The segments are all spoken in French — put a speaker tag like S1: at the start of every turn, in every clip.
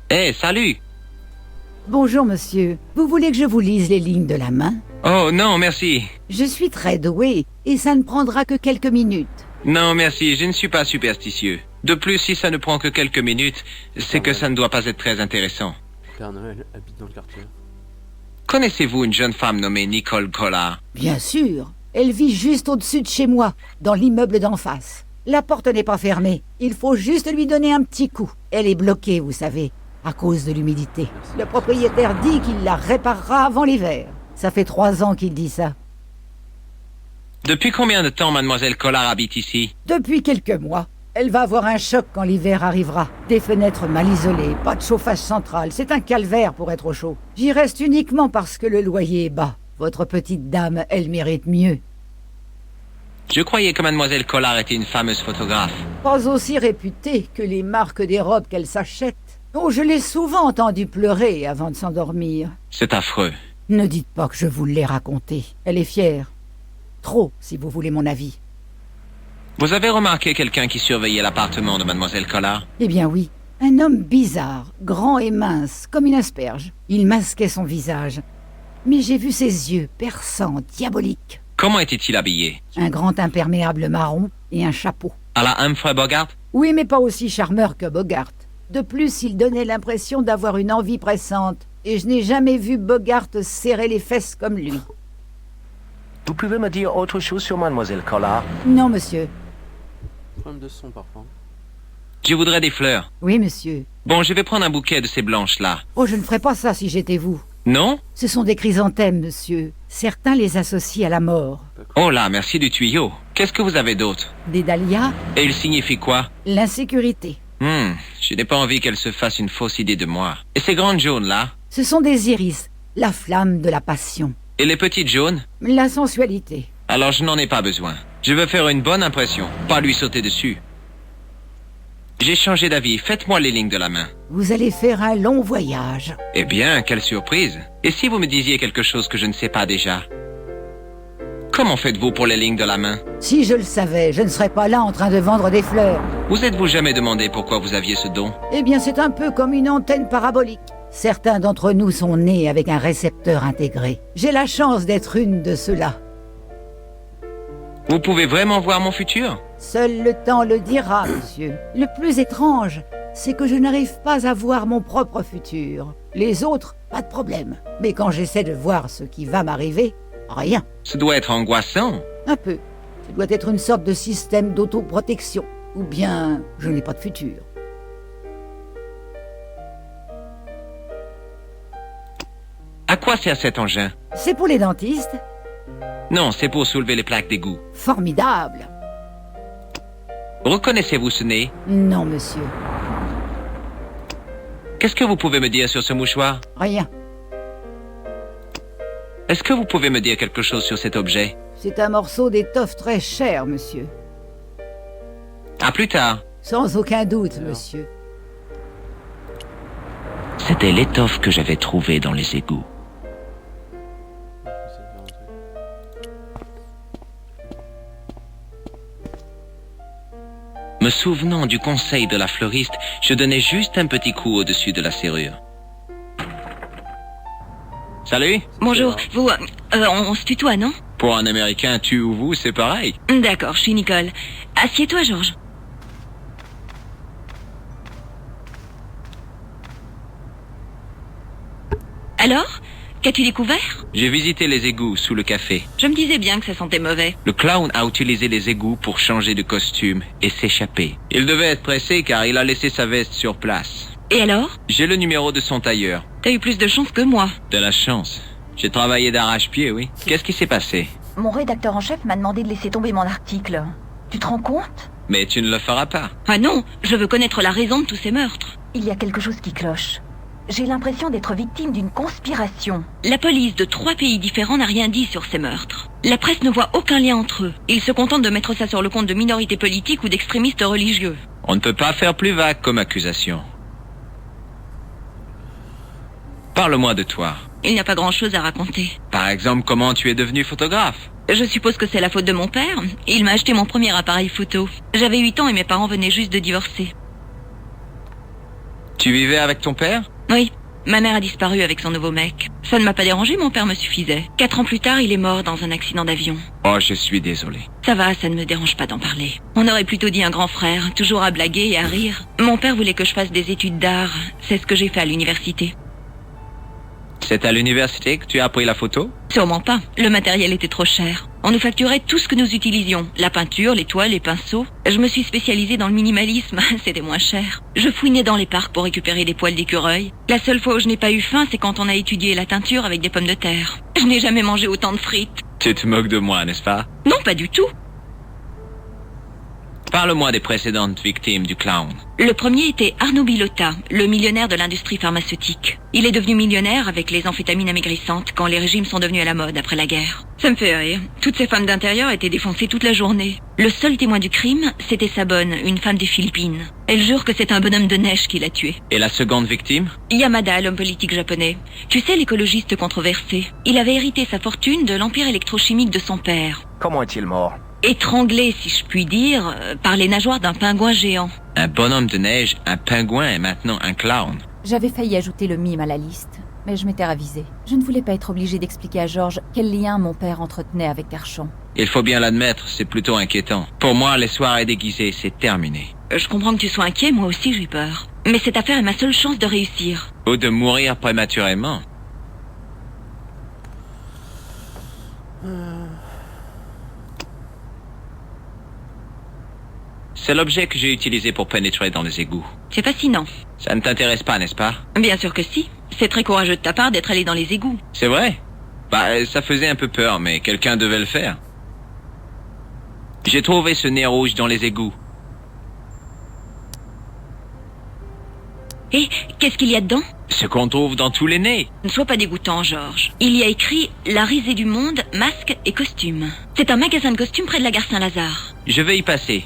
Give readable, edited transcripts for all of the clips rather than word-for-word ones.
S1: Hé, salut!
S2: Bonjour, monsieur. Vous voulez que je vous lise les lignes de la main?
S1: Oh, non, merci.
S2: Je suis très doué, et ça ne prendra que quelques minutes.
S1: Non, merci, je ne suis pas superstitieux. De plus, si ça ne prend que quelques minutes, c'est que ça ne doit pas être très intéressant.
S3: Père Noël habite dans le quartier.
S1: Connaissez-vous une jeune femme nommée Nicole Collard?
S2: Bien sûr. Elle vit juste au-dessus de chez moi, dans l'immeuble d'en face. La porte n'est pas fermée. Il faut juste lui donner un petit coup. Elle est bloquée, vous savez, à cause de l'humidité. Le propriétaire dit qu'il la réparera avant l'hiver. Ça fait 3 ans qu'il dit ça.
S1: Depuis combien de temps mademoiselle Collard habite ici?
S2: Depuis quelques mois. Elle va avoir un choc quand l'hiver arrivera. Des fenêtres mal isolées, pas de chauffage central. C'est un calvaire pour être au chaud. J'y reste uniquement parce que le loyer est bas. Votre petite dame, elle mérite mieux.
S1: Je croyais que mademoiselle Collard était une fameuse photographe.
S2: Pas aussi réputée que les marques des robes qu'elle s'achète. Oh, je l'ai souvent entendue pleurer avant de s'endormir.
S1: C'est affreux.
S2: Ne dites pas que je vous l'ai raconté. Elle est fière. Trop, si vous voulez mon avis.
S1: Vous avez remarqué quelqu'un qui surveillait l'appartement de mademoiselle Collard?
S2: Eh bien oui. Un homme bizarre, grand et mince, comme une asperge. Il masquait son visage. Mais j'ai vu ses yeux, perçants, diaboliques.
S1: Comment était-il habillé?
S2: Un grand imperméable marron et un chapeau.
S1: À la Humphrey Bogart?
S2: Oui, mais pas aussi charmeur que Bogart. De plus, il donnait l'impression d'avoir une envie pressante. Et je n'ai jamais vu Bogart serrer les fesses comme lui.
S4: Vous pouvez me dire autre chose sur mademoiselle Collard?
S2: Non, monsieur.
S3: Problème de son parfois.
S1: Je voudrais des fleurs.
S2: Oui, monsieur.
S1: Bon, je vais prendre un bouquet de ces blanches-là.
S2: Oh, je ne ferais pas ça si j'étais vous.
S1: Non?
S2: Ce sont des chrysanthèmes, monsieur. Certains les associent à la mort.
S1: Oh là, merci du tuyau. Qu'est-ce que vous avez d'autre?
S2: Des dahlias,
S1: Et il signifie quoi?
S2: l'insécurité.
S1: Je n'ai pas envie qu'elle se fasse une fausse idée de moi. Et ces grandes jaunes-là?
S2: Ce sont des iris, la flamme de la passion.
S1: Et les petites jaunes?
S2: La sensualité.
S1: Alors je n'en ai pas besoin. Je veux faire une bonne impression, pas lui sauter dessus. J'ai changé d'avis, faites-moi les lignes de la main.
S2: Vous allez faire un long voyage.
S1: Eh bien, quelle surprise. Et si vous me disiez quelque chose que je ne sais pas déjà? Comment faites-vous pour les lignes de la main?
S2: Si je le savais, je ne serais pas là en train de vendre des fleurs.
S1: Vous êtes-vous jamais demandé pourquoi vous aviez ce don?
S2: Eh bien, c'est un peu comme une antenne parabolique. Certains d'entre nous sont nés avec un récepteur intégré. J'ai la chance d'être une de ceux-là.
S1: Vous pouvez vraiment voir mon futur?
S2: Seul le temps le dira, monsieur. Le plus étrange, c'est que je n'arrive pas à voir mon propre futur. Les autres, pas de problème. Mais quand j'essaie de voir ce qui va m'arriver, rien.
S1: Ce doit être angoissant.
S2: Un peu. Ce doit être une sorte de système d'autoprotection. Ou bien, je n'ai pas de futur.
S1: À quoi sert cet engin?
S2: C'est pour les dentistes.
S1: Non, c'est pour soulever les plaques d'égout.
S2: Formidable.
S1: Reconnaissez-vous ce nez?
S2: Non, monsieur.
S1: Qu'est-ce que vous pouvez me dire sur ce mouchoir?
S2: Rien.
S1: Est-ce que vous pouvez me dire quelque chose sur cet objet?
S2: C'est un morceau d'étoffe très cher, monsieur.
S1: À plus tard.
S2: Sans aucun doute, monsieur.
S1: C'était l'étoffe que j'avais trouvée dans les égouts. Me souvenant du conseil de la fleuriste, je donnais juste un petit coup au-dessus de la serrure. Salut.
S5: Bonjour, vous... on se tutoie, non?
S1: Pour un Américain, tu ou vous, c'est pareil.
S5: D'accord, je suis Nicole. Assieds-toi, Georges. Alors? Qu'as-tu découvert?
S1: J'ai visité les égouts sous le café.
S5: Je me disais bien que ça sentait mauvais.
S1: Le clown a utilisé les égouts pour changer de costume et s'échapper. Il devait être pressé car il a laissé sa veste sur place.
S5: Et alors?
S1: J'ai le numéro de son tailleur.
S5: T'as eu plus de chance que moi.
S1: De la chance. J'ai travaillé d'arrache-pied, oui. Qu'est-ce qui s'est passé?
S6: Mon rédacteur en chef m'a demandé de laisser tomber mon article. Tu te rends compte?
S1: Mais tu ne le feras pas.
S5: Ah non, je veux connaître la raison de tous ces meurtres.
S6: Il y a quelque chose qui cloche. J'ai l'impression d'être victime d'une conspiration.
S5: La police de 3 pays différents n'a rien dit sur ces meurtres. La presse ne voit aucun lien entre eux. Ils se contentent de mettre ça sur le compte de minorités politiques ou d'extrémistes religieux.
S1: On ne peut pas faire plus vague comme accusation. Parle-moi de toi.
S5: Il n'y a pas grand-chose à raconter.
S1: Par exemple, comment tu es devenu photographe?
S5: Je suppose que c'est la faute de mon père. Il m'a acheté mon premier appareil photo. J'avais 8 ans et mes parents venaient juste de divorcer.
S1: Tu vivais avec ton père?
S5: Oui. Ma mère a disparu avec son nouveau mec. Ça ne m'a pas dérangé, mon père me suffisait. 4 ans plus tard, il est mort dans un accident d'avion.
S1: Oh, je suis désolé.
S5: Ça va, ça ne me dérange pas d'en parler. On aurait plutôt dit un grand frère, toujours à blaguer et à rire. Mon père voulait que je fasse des études d'art. C'est ce que j'ai fait à l'université.
S1: C'est à l'université que tu as appris la photo?
S5: Sûrement pas. Le matériel était trop cher. On nous facturait tout ce que nous utilisions. La peinture, les toiles, les pinceaux. Je me suis spécialisée dans le minimalisme. C'était moins cher. Je fouinais dans les parcs pour récupérer des poils d'écureuil. La seule fois où je n'ai pas eu faim, c'est quand on a étudié la teinture avec des pommes de terre. Je n'ai jamais mangé autant de frites.
S1: Tu te moques de moi, n'est-ce pas?
S5: Non, pas du tout.
S1: Parle-moi des précédentes victimes du clown.
S5: Le premier était Arnaud Bilotta, le millionnaire de l'industrie pharmaceutique. Il est devenu millionnaire avec les amphétamines amaigrissantes quand les régimes sont devenus à la mode après la guerre. Ça me fait rire. Toutes ces femmes d'intérieur étaient défoncées toute la journée. Le seul témoin du crime, c'était sa bonne, une femme des Philippines. Elle jure que c'est un bonhomme de neige qui l'a tué.
S1: Et la seconde victime?
S5: Yamada, l'homme politique japonais. Tu sais, l'écologiste controversé. Il avait hérité sa fortune de l'empire électrochimique de son père.
S4: Comment est-il mort?
S5: Étranglé, si je puis dire, par les nageoires d'un pingouin géant.
S1: Un bonhomme de neige, un pingouin et maintenant un clown.
S7: J'avais failli ajouter le mime à la liste, mais je m'étais ravisée. Je ne voulais pas être obligée d'expliquer à Georges quel lien mon père entretenait avec Terchon.
S1: Il faut bien l'admettre, c'est plutôt inquiétant. Pour moi, les soirées déguisées, c'est terminé.
S5: Je comprends que tu sois inquiet, moi aussi j'ai peur. Mais cette affaire est ma seule chance de réussir.
S1: Ou de mourir prématurément. C'est l'objet que j'ai utilisé pour pénétrer dans les égouts.
S5: C'est fascinant.
S1: Ça ne t'intéresse pas, n'est-ce pas?
S5: Bien sûr que si. C'est très courageux de ta part d'être allé dans les égouts.
S1: C'est vrai? Bah, ça faisait un peu peur, mais quelqu'un devait le faire. J'ai trouvé ce nez rouge dans les égouts.
S5: Et qu'est-ce qu'il y a dedans?
S1: Ce qu'on trouve dans tous les nez.
S5: Ne sois pas dégoûtant, Georges. Il y a écrit « La risée du monde, masques et costumes ». C'est un magasin de costumes près de la gare Saint-Lazare.
S1: Je vais y passer.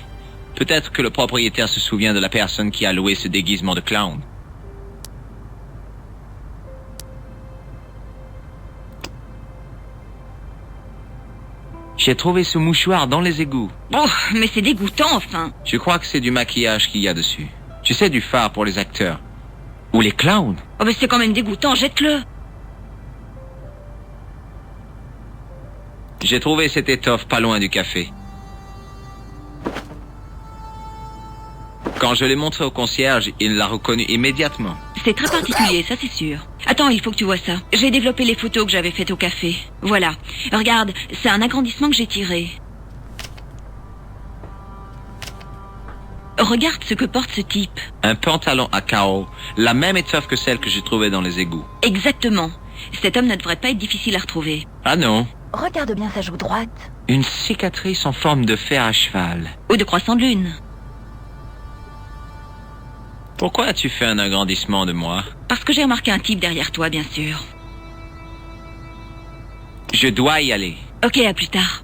S1: Peut-être que le propriétaire se souvient de la personne qui a loué ce déguisement de clown. J'ai trouvé ce mouchoir dans les égouts.
S5: Oh, mais c'est dégoûtant, enfin.
S1: Je crois que c'est du maquillage qu'il y a dessus. Tu sais, du fard pour les acteurs. Ou les clowns.
S5: Oh, mais c'est quand même dégoûtant, jette-le.
S1: J'ai trouvé cette étoffe pas loin du café. Quand je l'ai montré au concierge, il l'a reconnu immédiatement.
S5: C'est très particulier, ça c'est sûr. Attends, il faut que tu vois ça. J'ai développé les photos que j'avais faites au café. Voilà. Regarde, c'est un agrandissement que j'ai tiré. Regarde ce que porte ce type.
S1: Un pantalon à carreaux, la même étoffe que celle que j'ai trouvée dans les égouts.
S5: Exactement. Cet homme ne devrait pas être difficile à retrouver.
S1: Ah non,
S6: Regarde bien sa joue droite.
S1: une cicatrice en forme de fer à cheval.
S5: Ou de croissant de lune.
S1: Pourquoi as-tu fait un agrandissement de moi?
S5: Parce que j'ai remarqué un type derrière toi, bien sûr.
S1: Je dois y aller.
S5: Ok, à plus tard.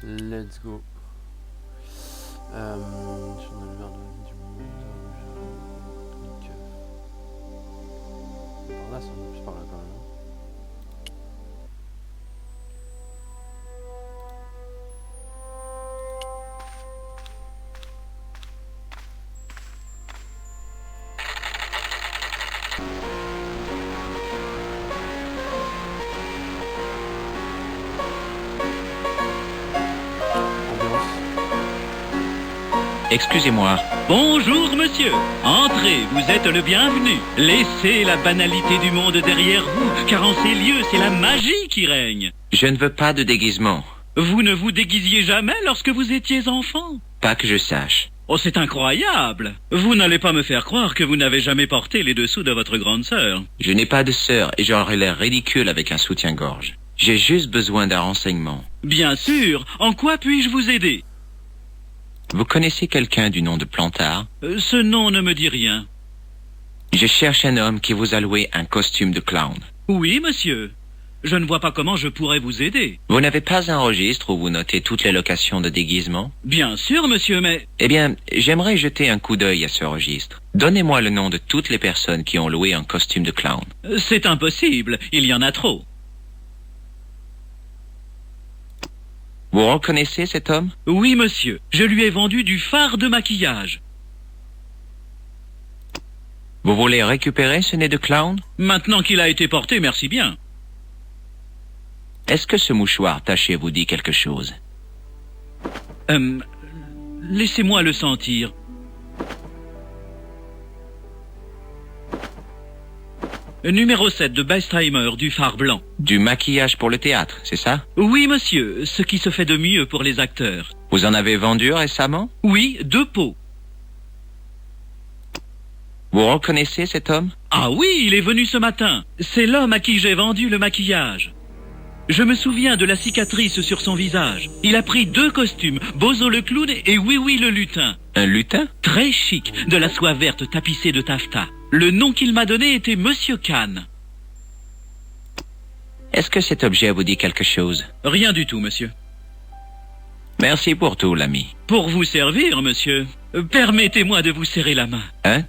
S3: Let's go. Journal vert du monde. Par là, ça va plus par là quand même.
S1: Excusez-moi.
S8: Bonjour monsieur, entrez, vous êtes le bienvenu. Laissez la banalité du monde derrière vous, car en ces lieux, c'est la magie qui règne.
S1: Je ne veux pas de déguisement.
S8: Vous ne vous déguisiez jamais lorsque vous étiez enfant?
S1: Pas que je sache.
S8: Oh, c'est incroyable. Vous n'allez pas me faire croire que vous n'avez jamais porté les dessous de votre grande sœur.
S1: Je n'ai pas de sœur et j'aurais l'air ridicule avec un soutien-gorge. J'ai juste besoin d'un renseignement.
S8: Bien sûr, en quoi puis-je vous aider?
S1: Vous connaissez quelqu'un du nom de Plantard?
S8: Ce nom ne me dit rien.
S1: Je cherche un homme qui vous a loué un costume de clown.
S8: Oui, monsieur. Je ne vois pas comment je pourrais vous aider.
S1: Vous n'avez pas un registre où vous notez toutes les locations de déguisement?
S8: Bien sûr, monsieur, mais...
S1: Eh bien, j'aimerais jeter un coup d'œil à ce registre. Donnez-moi le nom de toutes les personnes qui ont loué un costume de clown.
S8: C'est impossible, il y en a trop.
S1: Vous reconnaissez cet homme?
S8: Oui, monsieur. Je lui ai vendu du fard de maquillage.
S1: Vous voulez récupérer ce nez de clown?
S8: Maintenant qu'il a été porté, merci bien.
S1: Est-ce que ce mouchoir taché vous dit quelque chose?
S8: Laissez-moi le sentir. Numéro 7 de Bestheimer, du fard blanc.
S1: Du maquillage pour le théâtre, c'est ça?
S8: Oui, monsieur, ce qui se fait de mieux pour les acteurs.
S1: Vous en avez vendu récemment?
S8: Oui, 2 pots.
S1: Vous reconnaissez cet homme?
S8: Ah oui, il est venu ce matin. C'est l'homme à qui j'ai vendu le maquillage. Je me souviens de la cicatrice sur son visage. Il a pris 2 costumes, Bozo le clown et Oui le lutin.
S1: Un lutin?
S8: Très chic, de la soie verte tapissée de taffetas. Le nom qu'il m'a donné était Monsieur Kahn.
S1: Est-ce que cet objet vous dit quelque chose?
S8: Rien du tout, monsieur.
S1: Merci pour tout, l'ami.
S8: Pour vous servir, monsieur. Permettez-moi de vous serrer la main.
S1: Hein?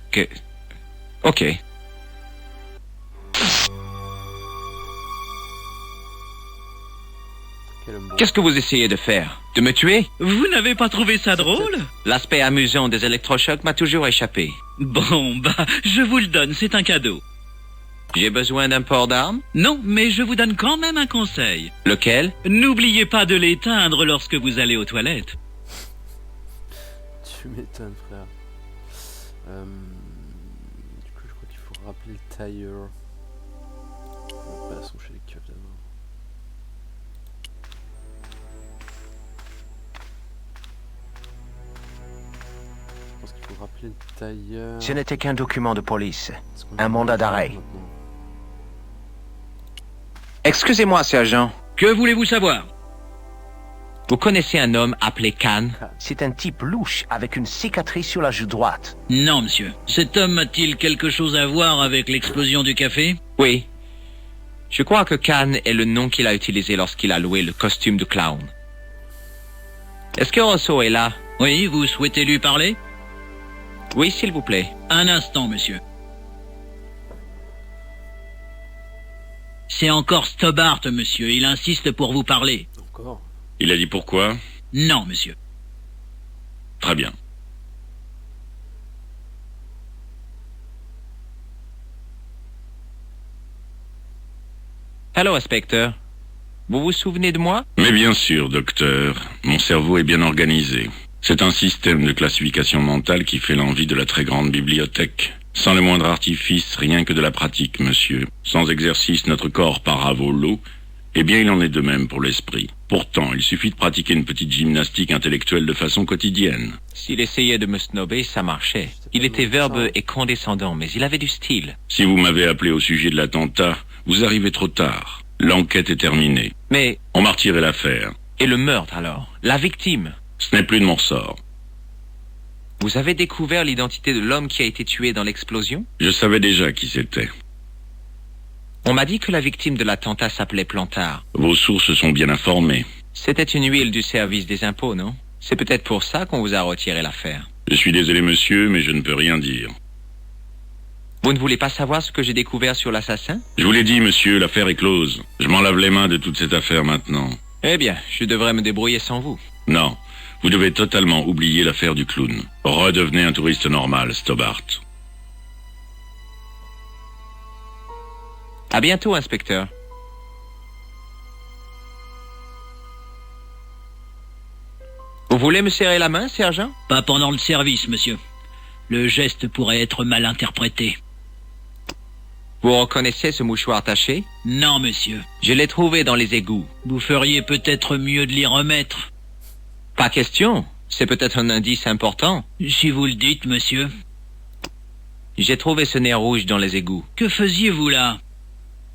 S1: Ok.
S3: Quel homme bon.
S1: Qu'est-ce que vous essayez de faire? De me tuer?
S8: Vous n'avez pas trouvé ça drôle?
S1: L'aspect amusant des électrochocs m'a toujours échappé.
S8: Bon, je vous le donne, c'est un cadeau.
S1: J'ai besoin d'un port d'armes?
S8: Non, mais je vous donne quand même un conseil.
S1: Lequel?
S8: N'oubliez pas de l'éteindre lorsque vous allez aux toilettes.
S3: Tu m'étonnes, frère. Du coup, je crois qu'il faut rappeler le tailleur. Passons chez les keufs d'abord. Je pense qu'il faut rappeler le tailleur.
S4: Ce n'était qu'un document de police.
S3: Est-ce qu'on
S4: un
S3: a
S4: mandat
S3: un
S4: d'arrêt.
S3: maintenant?
S1: Excusez-moi, sergent.
S8: Que voulez-vous savoir?
S1: Vous connaissez un homme appelé Kahn?
S4: C'est un type louche avec une cicatrice sur la joue droite.
S8: Non, monsieur. Cet homme a-t-il quelque chose à voir avec l'explosion du café?
S1: Oui. Je crois que Kahn est le nom qu'il a utilisé lorsqu'il a loué le costume de clown. Est-ce que Rosso est là?
S8: Oui, vous souhaitez lui parler?
S1: Oui, s'il vous plaît.
S8: Un instant, monsieur. C'est encore Stobart, monsieur. Il insiste pour vous parler.
S3: Encore?
S9: Il a dit pourquoi?
S8: Non, monsieur.
S9: Très bien.
S1: Allô, inspecteur. Vous vous souvenez de moi?
S9: Mais bien sûr, docteur. Mon cerveau est bien organisé. C'est un système de classification mentale qui fait l'envie de la très grande bibliothèque. Sans le moindre artifice, rien que de la pratique, monsieur. Sans exercice, notre corps part à volo. Eh bien, il en est de même pour l'esprit. Pourtant, il suffit de pratiquer une petite gymnastique intellectuelle de façon quotidienne.
S1: S'il essayait de me snobber, ça marchait. Il était verbeux et condescendant, mais il avait du style.
S9: Si vous m'avez appelé au sujet de l'attentat, vous arrivez trop tard. L'enquête est terminée.
S1: Mais,
S9: On m'a retiré l'affaire.
S1: et le meurtre alors? La victime?
S9: Ce n'est plus de mon ressort.
S1: Vous avez découvert l'identité de l'homme qui a été tué dans l'explosion?
S9: Je savais déjà qui c'était.
S1: On m'a dit que la victime de l'attentat s'appelait Plantard.
S9: Vos sources sont bien informées.
S1: C'était une huile du service des impôts, non? C'est peut-être pour ça qu'on vous a retiré l'affaire.
S9: Je suis désolé, monsieur, mais je ne peux rien dire.
S1: Vous ne voulez pas savoir ce que j'ai découvert sur l'assassin?
S9: Je vous l'ai dit, monsieur, l'affaire est close. Je m'en lave les mains de toute cette affaire maintenant.
S1: Eh bien, je devrais me débrouiller sans vous.
S9: Non, vous devez totalement oublier l'affaire du clown. Redevenez un touriste normal, Stobart.
S1: À bientôt, inspecteur. Vous voulez me serrer la main, sergent?
S8: Pas pendant le service, monsieur. Le geste pourrait être mal interprété.
S1: Vous reconnaissez ce mouchoir taché?
S8: Non, monsieur.
S1: Je l'ai trouvé dans les égouts.
S8: Vous feriez peut-être mieux de l'y remettre.
S1: Pas question. C'est peut-être un indice important.
S8: Si vous le dites, monsieur.
S1: J'ai trouvé ce nez rouge dans les égouts.
S8: Que faisiez-vous là?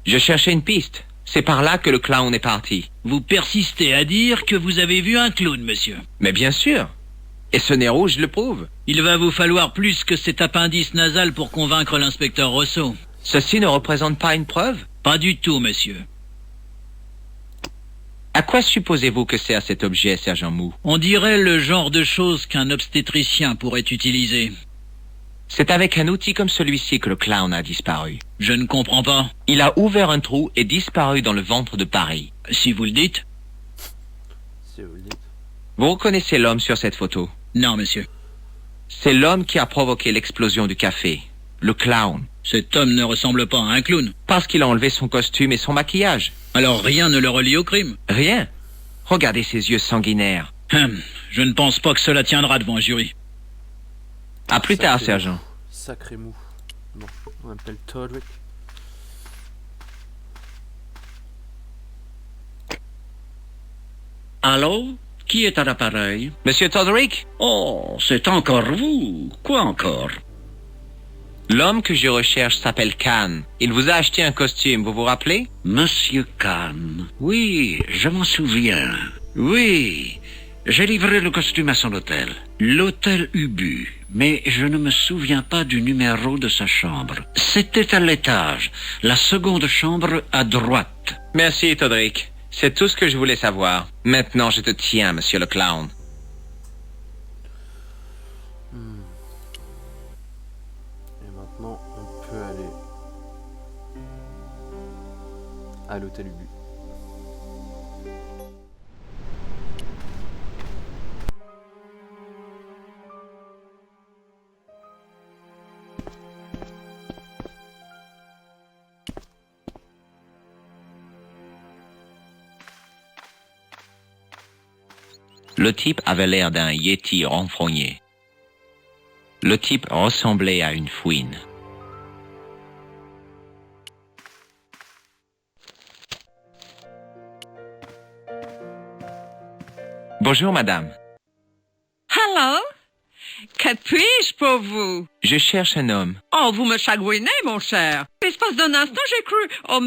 S1: Je cherchais une piste. C'est par là que le clown est parti.
S8: Vous persistez à dire que vous avez vu un clown, monsieur.
S1: Mais bien sûr. Et ce nez rouge le prouve.
S8: Il va vous falloir plus que cet appendice nasal pour convaincre l'inspecteur Rosso.
S1: Ceci ne représente pas une preuve?
S8: Pas du tout, monsieur.
S1: À quoi supposez-vous que sert cet objet, sergent Mou?
S8: On dirait le genre de choses qu'un obstétricien pourrait utiliser.
S1: C'est avec un outil comme celui-ci que le clown a disparu.
S8: Je ne comprends pas.
S1: Il a ouvert un trou et disparu dans le ventre de Paris.
S8: Si vous le dites.
S3: Solide.
S1: Vous reconnaissez l'homme sur cette photo?
S8: Non, monsieur.
S1: C'est l'homme qui a provoqué l'explosion du café. Le clown.
S8: Cet homme ne ressemble pas à un clown.
S1: Parce qu'il a enlevé son costume et son maquillage.
S8: Alors rien ne le relie au crime.
S1: Rien. Regardez ses yeux sanguinaires.
S8: Je ne pense pas que cela tiendra devant un jury.
S1: À plus tard,
S3: Sacré
S1: sergent.
S3: mou. Sacré mou. Bon, on appelle Todrick.
S10: Allô? Qui est à l'appareil?
S1: Monsieur Todrick?
S10: Oh, c'est encore vous. Quoi encore?
S1: L'homme que je recherche s'appelle Khan. Il vous a acheté un costume, vous vous rappelez?
S10: Monsieur Khan. Oui, je m'en souviens. Oui, j'ai livré le costume à son hôtel. L'hôtel Ubu. Mais je ne me souviens pas du numéro de sa chambre. C'était à l'étage. La seconde chambre à droite.
S1: Merci, Todrick. C'est tout ce que je voulais savoir. Maintenant, je te tiens, monsieur le clown.
S3: Et maintenant, on peut aller à l'hôtel Ubu.
S1: Le type avait l'air d'un yéti renfrogné. Le type ressemblait à une fouine. Bonjour, madame.
S11: Hello? Que puis-je pour vous?
S1: Je cherche un homme.
S11: Oh, vous me chagrinez, mon cher. L'espace d'un instant, j'ai cru... Oh,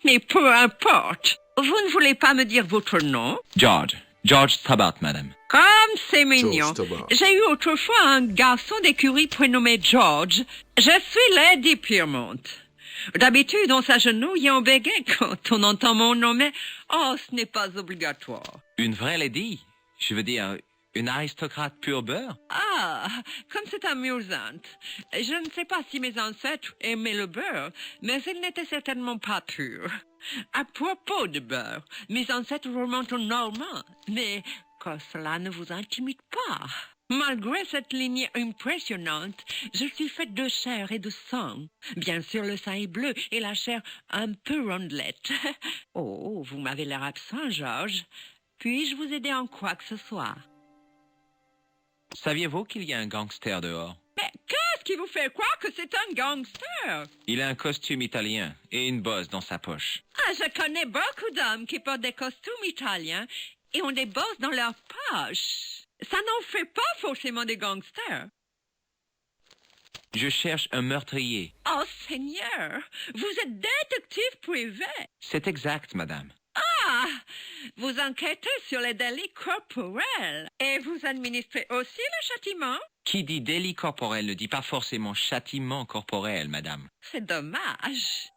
S11: mais peu importe. Vous ne voulez pas me dire votre nom?
S1: George. George Stobart, madame.
S11: Comme c'est mignon. J'ai eu autrefois un garçon d'écurie prénommé George. Je suis Lady Piermont. D'habitude, on s'agenouille et on bégaye quand on entend mon nom, mais oh, ce n'est pas obligatoire.
S1: Une vraie lady? Je veux dire, une aristocrate pur beurre?
S11: Ah, comme c'est amusant. Je ne sais pas si mes ancêtres aimaient le beurre, mais ils n'étaient certainement pas purs. À propos de beurre, mes ancêtres remontent au Normand, mais que cela ne vous intimide pas. Malgré cette lignée impressionnante, je suis faite de chair et de sang. Bien sûr, le sang est bleu et la chair un peu rondelette. Oh, vous m'avez l'air absent, Georges. Puis-je vous aider en quoi que ce soit?
S1: Saviez-vous qu'il y a un gangster dehors?
S11: Mais qu'est-ce qui vous fait croire que c'est un gangster?
S1: Il a un costume italien et une bosse dans sa poche.
S11: Ah, je connais beaucoup d'hommes qui portent des costumes italiens et ont des bosses dans leur poche. Ça n'en fait pas forcément des gangsters.
S1: Je cherche un meurtrier.
S11: Oh, Seigneur, vous êtes détective privé.
S1: C'est exact, madame.
S11: Ah, vous enquêtez sur les délits corporels et vous administrez aussi le châtiment?
S1: Qui dit délit corporel ne dit pas forcément châtiment corporel, madame.
S11: C'est dommage.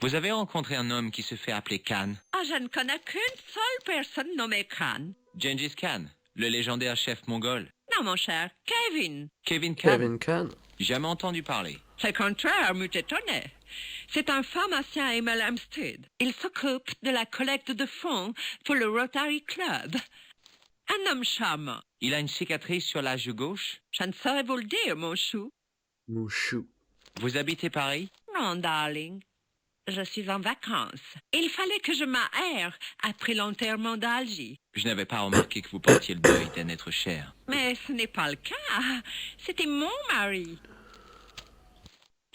S1: Vous avez rencontré un homme qui se fait appeler Khan?
S11: Ah, je ne connais qu'une seule personne nommée Khan.
S1: Gengis Khan, le légendaire chef mongol.
S11: Non, mon cher, Kevin.
S1: Kevin Khan?
S3: Kevin Khan.
S1: Jamais entendu parler.
S11: Le contraire m'eût étonné. C'est un pharmacien à Emel Hampstead. Il s'occupe de la collecte de fonds pour le Rotary Club. Un homme charmant.
S1: Il a une cicatrice sur la joue gauche?
S11: Je ne saurais vous le dire, mon chou.
S3: Mouchou.
S1: Vous habitez Paris?
S11: Non, darling. Je suis en vacances. Il fallait que je m'aère après l'enterrement d'Algie.
S1: Je n'avais pas remarqué que vous portiez le deuil d'un être cher.
S11: Mais ce n'est pas le cas. C'était mon mari.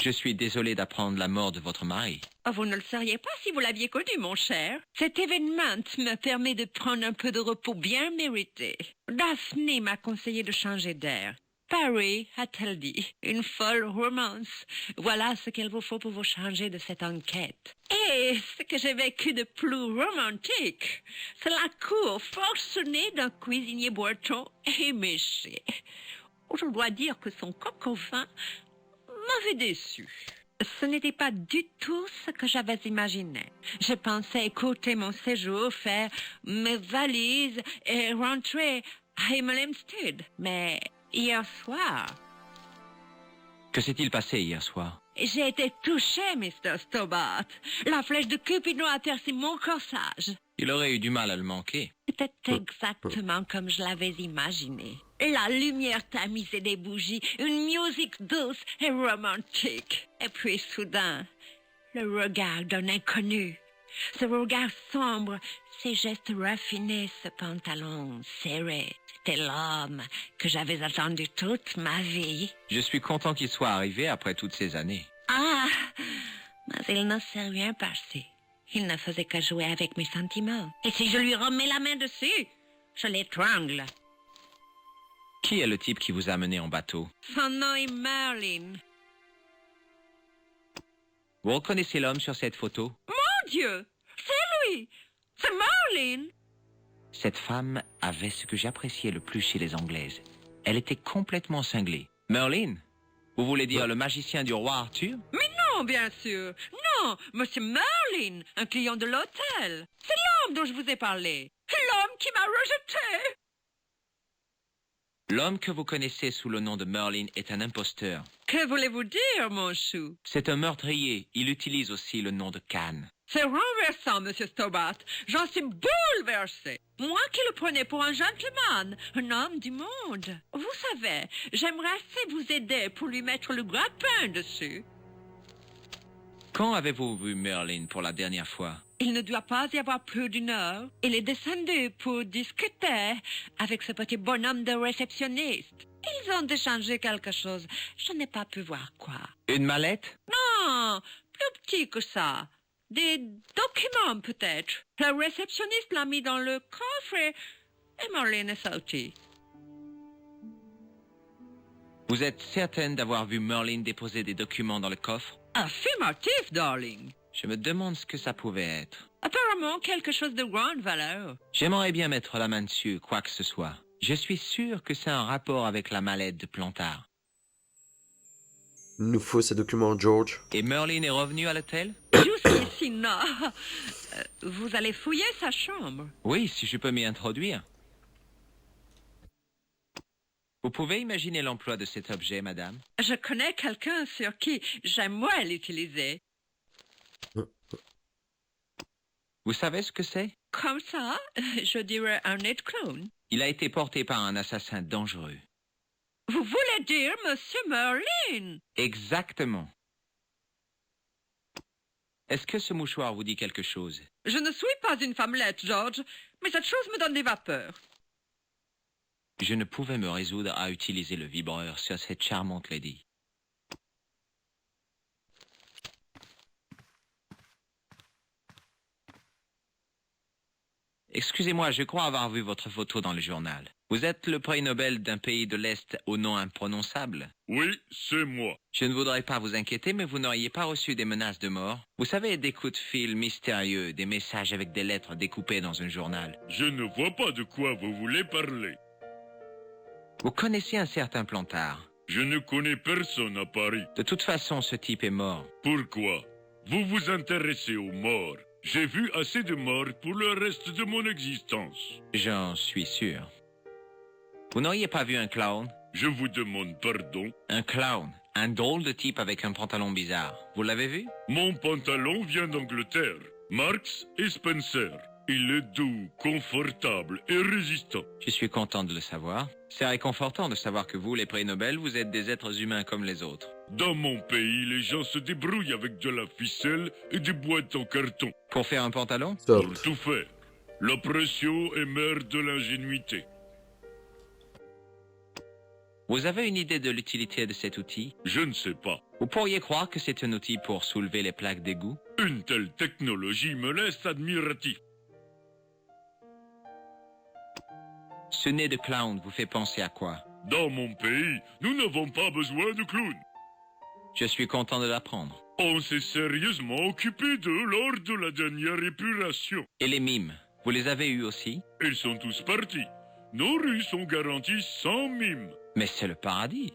S1: Je suis désolé d'apprendre la mort de votre mari.
S11: Oh, vous ne le sauriez pas si vous l'aviez connu, mon cher. Cet événement me permet de prendre un peu de repos bien mérité. Daphné m'a conseillé de changer d'air. Paris, a-t-elle dit, une folle romance. Voilà ce qu'il vous faut pour vous changer de cette enquête. Et ce que j'ai vécu de plus romantique, c'est la cour forcenée d'un cuisinier breton éméché. Je dois dire que son coq au vin m'avait déçu. Ce n'était pas du tout ce que j'avais imaginé. Je pensais écouter mon séjour, faire mes valises et rentrer à Hemel Hempstead. Mais hier soir...
S1: Que s'est-il passé hier soir?
S11: J'ai été touchée, Mr. Stobart. La flèche de Cupidon a percé mon corsage.
S1: Il aurait eu du mal à le manquer.
S11: C'était exactement comme je l'avais imaginé. La lumière tamisée des bougies, une musique douce et romantique. Et puis soudain, le regard d'un inconnu. Ce regard sombre, ces gestes raffinés, ce pantalon serré. C'était l'homme que j'avais attendu toute ma vie.
S1: Je suis content qu'il soit arrivé après toutes ces années.
S11: Ah, mais il ne s'est rien passé. Il ne faisait que jouer avec mes sentiments. Et si je lui remets la main dessus, je l'étrangle.
S1: Qui est le type qui vous a mené en bateau?
S11: Son nom est Merlin.
S1: Vous reconnaissez l'homme sur cette photo?
S11: Mon Dieu, c'est lui! C'est Merlin!
S1: Cette femme avait ce que j'appréciais le plus chez les Anglaises. Elle était complètement cinglée. Merlin? Vous voulez dire le magicien du roi Arthur?
S11: Mais non, bien sûr. Non, Monsieur Merlin, un client de l'hôtel. C'est l'homme dont je vous ai parlé. L'homme qui m'a rejeté.
S1: L'homme que vous connaissez sous le nom de Merlin est un imposteur.
S11: Que voulez-vous dire, mon chou?
S1: C'est un meurtrier. Il utilise aussi le nom de Khan.
S11: C'est renversant, Monsieur Stobart. J'en suis bouleversé. Moi qui le prenais pour un gentleman, un homme du monde. Vous savez, j'aimerais assez vous aider pour lui mettre le grappin dessus.
S1: Quand avez-vous vu Merlin pour la dernière fois?
S11: Il ne doit pas y avoir plus d'une heure. Il est descendu pour discuter avec ce petit bonhomme de réceptionniste. Ils ont échangé quelque chose. Je n'ai pas pu voir quoi.
S1: Une mallette?
S11: Non, plus petit que ça. Des documents, peut-être. Le réceptionniste l'a mis dans le coffre et Merlin est sorti.
S1: Vous êtes certaine d'avoir vu Merlin déposer des documents dans le coffre?
S11: Affirmatif, darling.
S1: Je me demande ce que ça pouvait être.
S11: Apparemment, quelque chose de grande valeur.
S1: J'aimerais bien mettre la main dessus, quoi que ce soit. Je suis sûr que c'est un rapport avec la mallette de Plantard.
S3: Il nous faut ces documents, George.
S1: Et Merlin est revenu à l'hôtel?
S11: Jusqu'ici, non. Vous allez fouiller sa chambre?
S1: Oui, si je peux m'y introduire. Vous pouvez imaginer l'emploi de cet objet, madame?
S11: Je connais quelqu'un sur qui j'aimerais l'utiliser.
S1: Vous savez ce que c'est?
S11: Comme ça, je dirais un nez de clown.
S1: Il a été porté par un assassin dangereux.
S11: Vous voulez dire Monsieur Merlin?
S1: Exactement. Est-ce que ce mouchoir vous dit quelque chose?
S11: Je ne suis pas une femmelette, George, mais cette chose me donne des vapeurs.
S1: Je ne pouvais me résoudre à utiliser le vibreur sur cette charmante lady. Excusez-moi, je crois avoir vu votre photo dans le journal. Vous êtes le prix Nobel d'un pays de l'Est au nom imprononçable?
S9: Oui, c'est moi.
S1: Je ne voudrais pas vous inquiéter, mais vous n'auriez pas reçu des menaces de mort? Vous savez, des coups de fil mystérieux, des messages avec des lettres découpées dans un journal.
S9: Je ne vois pas de quoi vous voulez parler.
S1: Vous connaissez un certain Plantard?
S9: Je ne connais personne à Paris.
S1: De toute façon, ce type est mort.
S9: Pourquoi? Vous vous intéressez aux morts. J'ai vu assez de morts pour le reste de mon existence.
S1: J'en suis sûr. Vous n'auriez pas vu un clown?
S9: Je vous demande pardon.
S1: Un clown. Un drôle de type avec un pantalon bizarre. Vous l'avez vu?
S9: Mon pantalon vient d'Angleterre. Marks et Spencer. Il est doux, confortable et résistant.
S1: Je suis content de le savoir. C'est réconfortant de savoir que vous, les prix Nobel, vous êtes des êtres humains comme les autres.
S9: Dans mon pays, les gens se débrouillent avec de la ficelle et des boîtes en carton.
S1: Pour faire un pantalon?
S3: Stop.
S9: Pour tout faire. La pression est mère de l'ingénuité.
S1: Vous avez une idée de l'utilité de cet outil?
S9: Je ne sais pas.
S1: Vous pourriez croire que c'est un outil pour soulever les plaques d'égout?
S9: Une telle technologie me laisse admiratif.
S1: Ce nez de clown vous fait penser à quoi?
S9: Dans mon pays, nous n'avons pas besoin de clowns.
S1: Je suis content de l'apprendre.
S9: On s'est sérieusement occupé d'eux lors de la dernière épuration.
S1: Et les mimes, vous les avez eus aussi?
S9: Ils sont tous partis. Nos rues sont garanties sans mime.
S1: Mais c'est le paradis.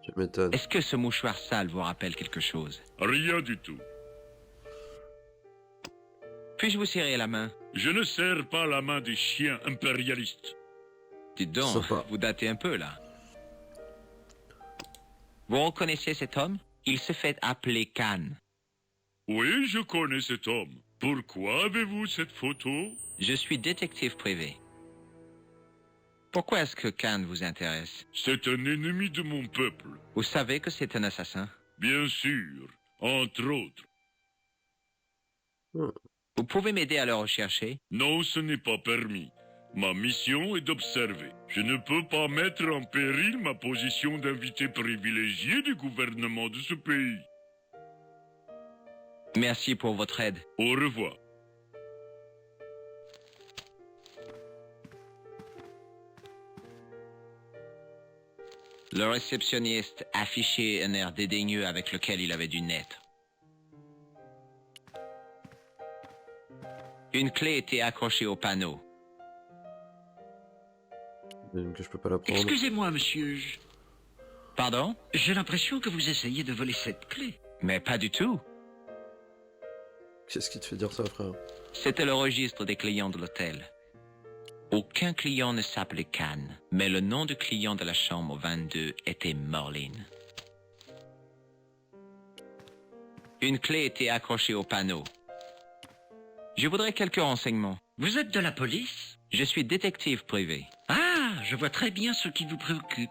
S3: Je m'étonne.
S1: Est-ce que ce mouchoir sale vous rappelle quelque chose?
S9: Rien du tout.
S1: Puis-je vous serrer la main?
S9: Je ne serre pas la main des chiens impérialistes.
S1: Dites donc,
S3: Sympa.
S1: vous datez un peu là. Vous reconnaissez cet homme? Il se fait appeler Khan.
S9: Oui, je connais cet homme. Pourquoi avez-vous cette photo?
S1: Je suis détective privé. Pourquoi est-ce que Khan vous intéresse?
S9: C'est un ennemi de mon peuple.
S1: Vous savez que c'est un assassin?
S9: Bien sûr, entre autres.
S1: Vous pouvez m'aider à le rechercher?
S9: Non, ce n'est pas permis. Ma mission est d'observer. Je ne peux pas mettre en péril ma position d'invité privilégié du gouvernement de ce pays.
S1: Merci pour votre aide.
S9: Au revoir.
S1: Le réceptionniste affichait un air dédaigneux avec lequel il avait dû naître. Une clé était accrochée au panneau.
S3: Que je peux pas la prendre.
S10: Excusez-moi, monsieur.
S1: Pardon?
S10: J'ai l'impression que vous essayez de voler cette clé.
S1: Mais pas du tout.
S3: Qu'est-ce qui te fait dire ça, frère?
S1: C'était le registre des clients de l'hôtel. Aucun client ne s'appelait Khan, mais le nom de client de la chambre 22 était Merlin. Une clé était accrochée au panneau. Je voudrais quelques renseignements.
S10: Vous êtes de la police?
S1: Je suis détective privé.
S10: Ah, je vois très bien ce qui vous préoccupe.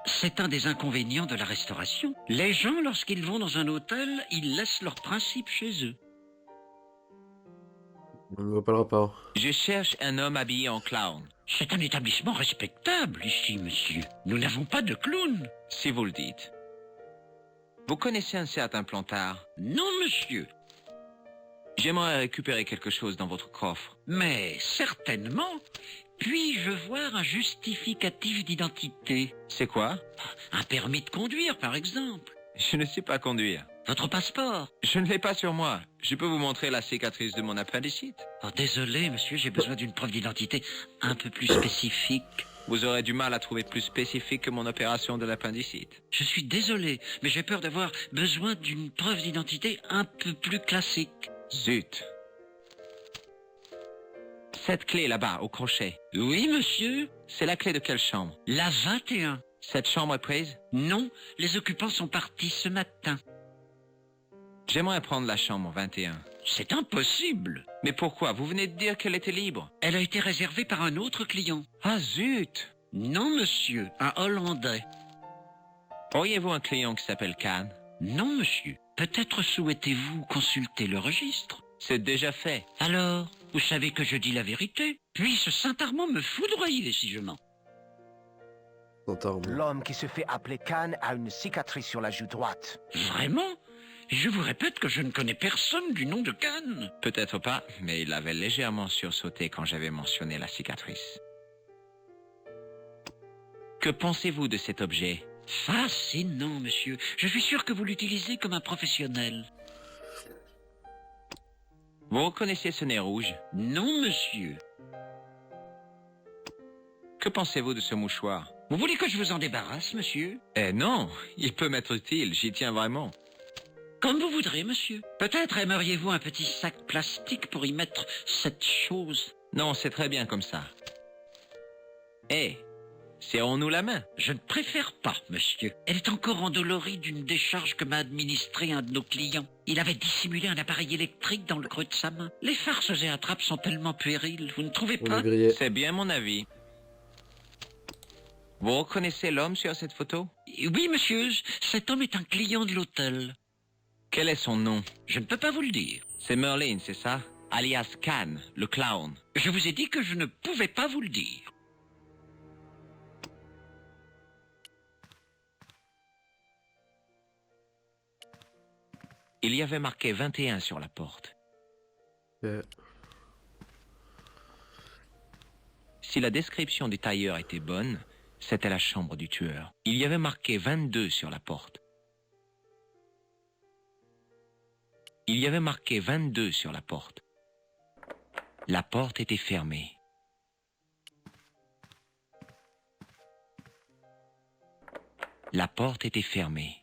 S10: C'est un des inconvénients de la restauration. Les gens, lorsqu'ils vont dans un hôtel, ils laissent leurs principes chez eux.
S3: On ne voit pas le rapport.
S1: Je cherche un homme habillé en clown.
S10: C'est un établissement respectable ici, monsieur. Nous n'avons pas de clown.
S1: Si vous le dites. Vous connaissez un certain Plantard?
S10: Non, monsieur.
S1: J'aimerais récupérer quelque chose dans votre coffre.
S10: Mais certainement. Puis-je voir un justificatif d'identité?
S1: C'est quoi?
S10: Un permis de conduire, par exemple.
S1: Je ne sais pas conduire.
S10: Votre passeport?
S1: Je ne l'ai pas sur moi. Je peux vous montrer la cicatrice de mon appendicite.
S10: Oh, désolé, monsieur, j'ai besoin d'une preuve d'identité un peu plus spécifique.
S1: Vous aurez du mal à trouver plus spécifique que mon opération de l'appendicite.
S10: Je suis désolé, mais j'ai peur d'avoir besoin d'une preuve d'identité un peu plus classique.
S1: Zut. Cette clé là-bas, au crochet.
S10: Oui, monsieur.
S1: C'est la clé de quelle chambre?
S10: La 21.
S1: Cette chambre est prise?
S10: Non, les occupants sont partis ce matin.
S1: J'aimerais prendre la chambre 21.
S10: C'est impossible.
S1: Mais pourquoi? Vous venez de dire qu'elle était libre.
S10: Elle a été réservée par un autre client.
S1: Ah zut!
S10: Non, monsieur, un Hollandais.
S1: Auriez-vous un client qui s'appelle Khan?
S10: Non, monsieur. Peut-être souhaitez-vous consulter le registre?
S1: C'est déjà fait.
S10: Alors, vous savez que je dis la vérité. Puisse Saint-Armand me foudroyer si je mens.
S4: L'homme qui se fait appeler Khan a une cicatrice sur la joue droite.
S10: Vraiment? Je vous répète que je ne connais personne du nom de Khan.
S1: Peut-être pas, mais il avait légèrement sursauté quand j'avais mentionné la cicatrice. Que pensez-vous de cet objet?
S10: Fascinant, monsieur. Je suis sûr que vous l'utilisez comme un professionnel.
S1: Vous reconnaissez ce nez rouge?
S10: Non, monsieur.
S1: Que pensez-vous de ce mouchoir?
S10: Vous voulez que je vous en débarrasse, monsieur?
S1: Eh non, il peut m'être utile, j'y tiens vraiment.
S10: Comme vous voudrez, monsieur. Peut-être aimeriez-vous un petit sac plastique pour y mettre cette chose?
S1: Non, c'est très bien comme ça. Eh, serrons-nous la main?
S10: Je ne préfère pas, monsieur. Elle est encore endolorie d'une décharge que m'a administrée un de nos clients. Il avait dissimulé un appareil électrique dans le creux de sa main. Les farces et attrapes sont tellement puériles, vous ne trouvez pas?
S1: C'est bien mon avis. Vous reconnaissez l'homme sur cette photo?
S10: Oui, monsieur. Cet homme est un client de l'hôtel.
S1: Quel est son nom?
S10: Je ne peux pas vous le dire.
S1: C'est Merlin, c'est ça? Alias Khan, le clown.
S10: Je vous ai dit que je ne pouvais pas vous le dire.
S1: Il y avait marqué 21 sur la porte. Si la description du tailleur était bonne, c'était la chambre du tueur. Il y avait marqué 22 sur la porte. Il y avait marqué 22 sur la porte. La porte était fermée. La porte était fermée.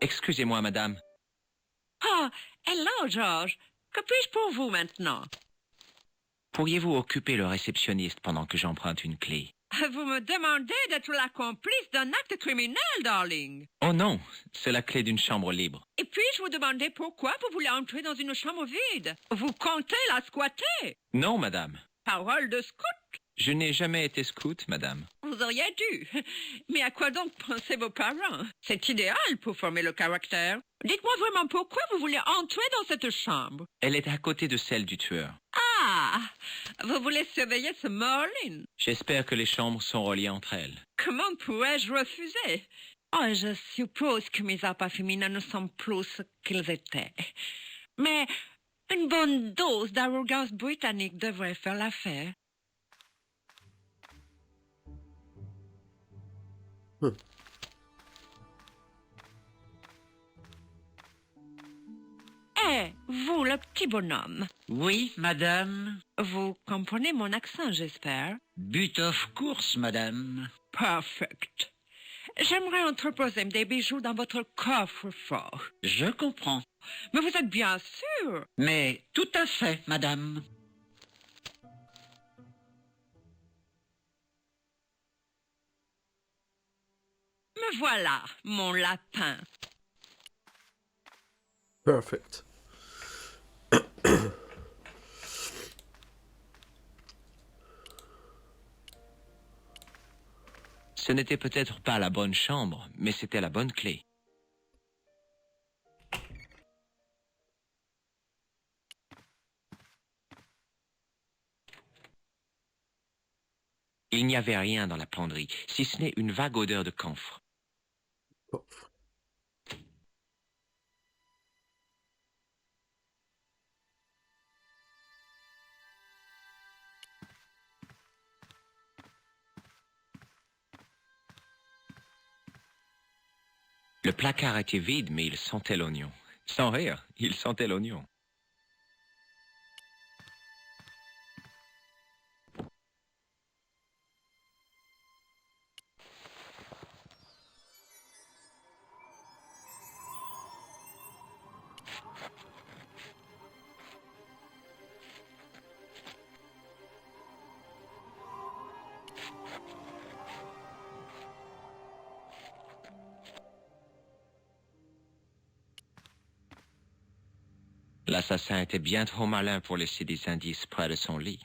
S1: Excusez-moi, madame.
S11: Ah, hello, George. Que puis-je pour vous maintenant?
S1: Pourriez-vous occuper le réceptionniste pendant que j'emprunte une clé?
S11: Vous me demandez d'être la complice d'un acte criminel, darling.
S1: Oh non, c'est la clé d'une chambre libre.
S11: Et puis-je vous demander pourquoi vous voulez entrer dans une chambre vide? Vous comptez la squatter?
S1: Non, madame.
S11: Parole de scout.
S1: Je n'ai jamais été scout, madame.
S11: Vous auriez dû. Mais à quoi donc pensaient vos parents? C'est idéal pour former le caractère. Dites-moi vraiment pourquoi vous voulez entrer dans cette chambre.
S1: Elle est à côté de celle du tueur.
S11: Ah! Vous voulez surveiller ce Merlin?
S1: J'espère que les chambres sont reliées entre elles.
S11: Comment pourrais-je refuser? Oh, je suppose que mes appâts féminins ne sont plus ce qu'ils étaient. Mais une bonne dose d'arrogance britannique devrait faire l'affaire. Eh, vous, le petit bonhomme.
S10: Oui, madame.
S11: Vous comprenez mon accent, j'espère.
S10: But of course, madame.
S11: Perfect. J'aimerais entreposer des bijoux dans votre coffre-fort.
S10: Je comprends.
S11: Mais vous êtes bien sûr.
S10: Mais tout à fait, madame.
S11: Me voilà, mon lapin.
S3: Perfect.
S1: Ce n'était peut-être pas la bonne chambre, mais c'était la bonne clé. Il n'y avait rien dans la penderie, si ce n'est une vague odeur de camphre. Le placard était vide, mais il sentait l'oignon. Sans rire, il sentait l'oignon. L'assassin était bien trop malin pour laisser des indices près de son lit.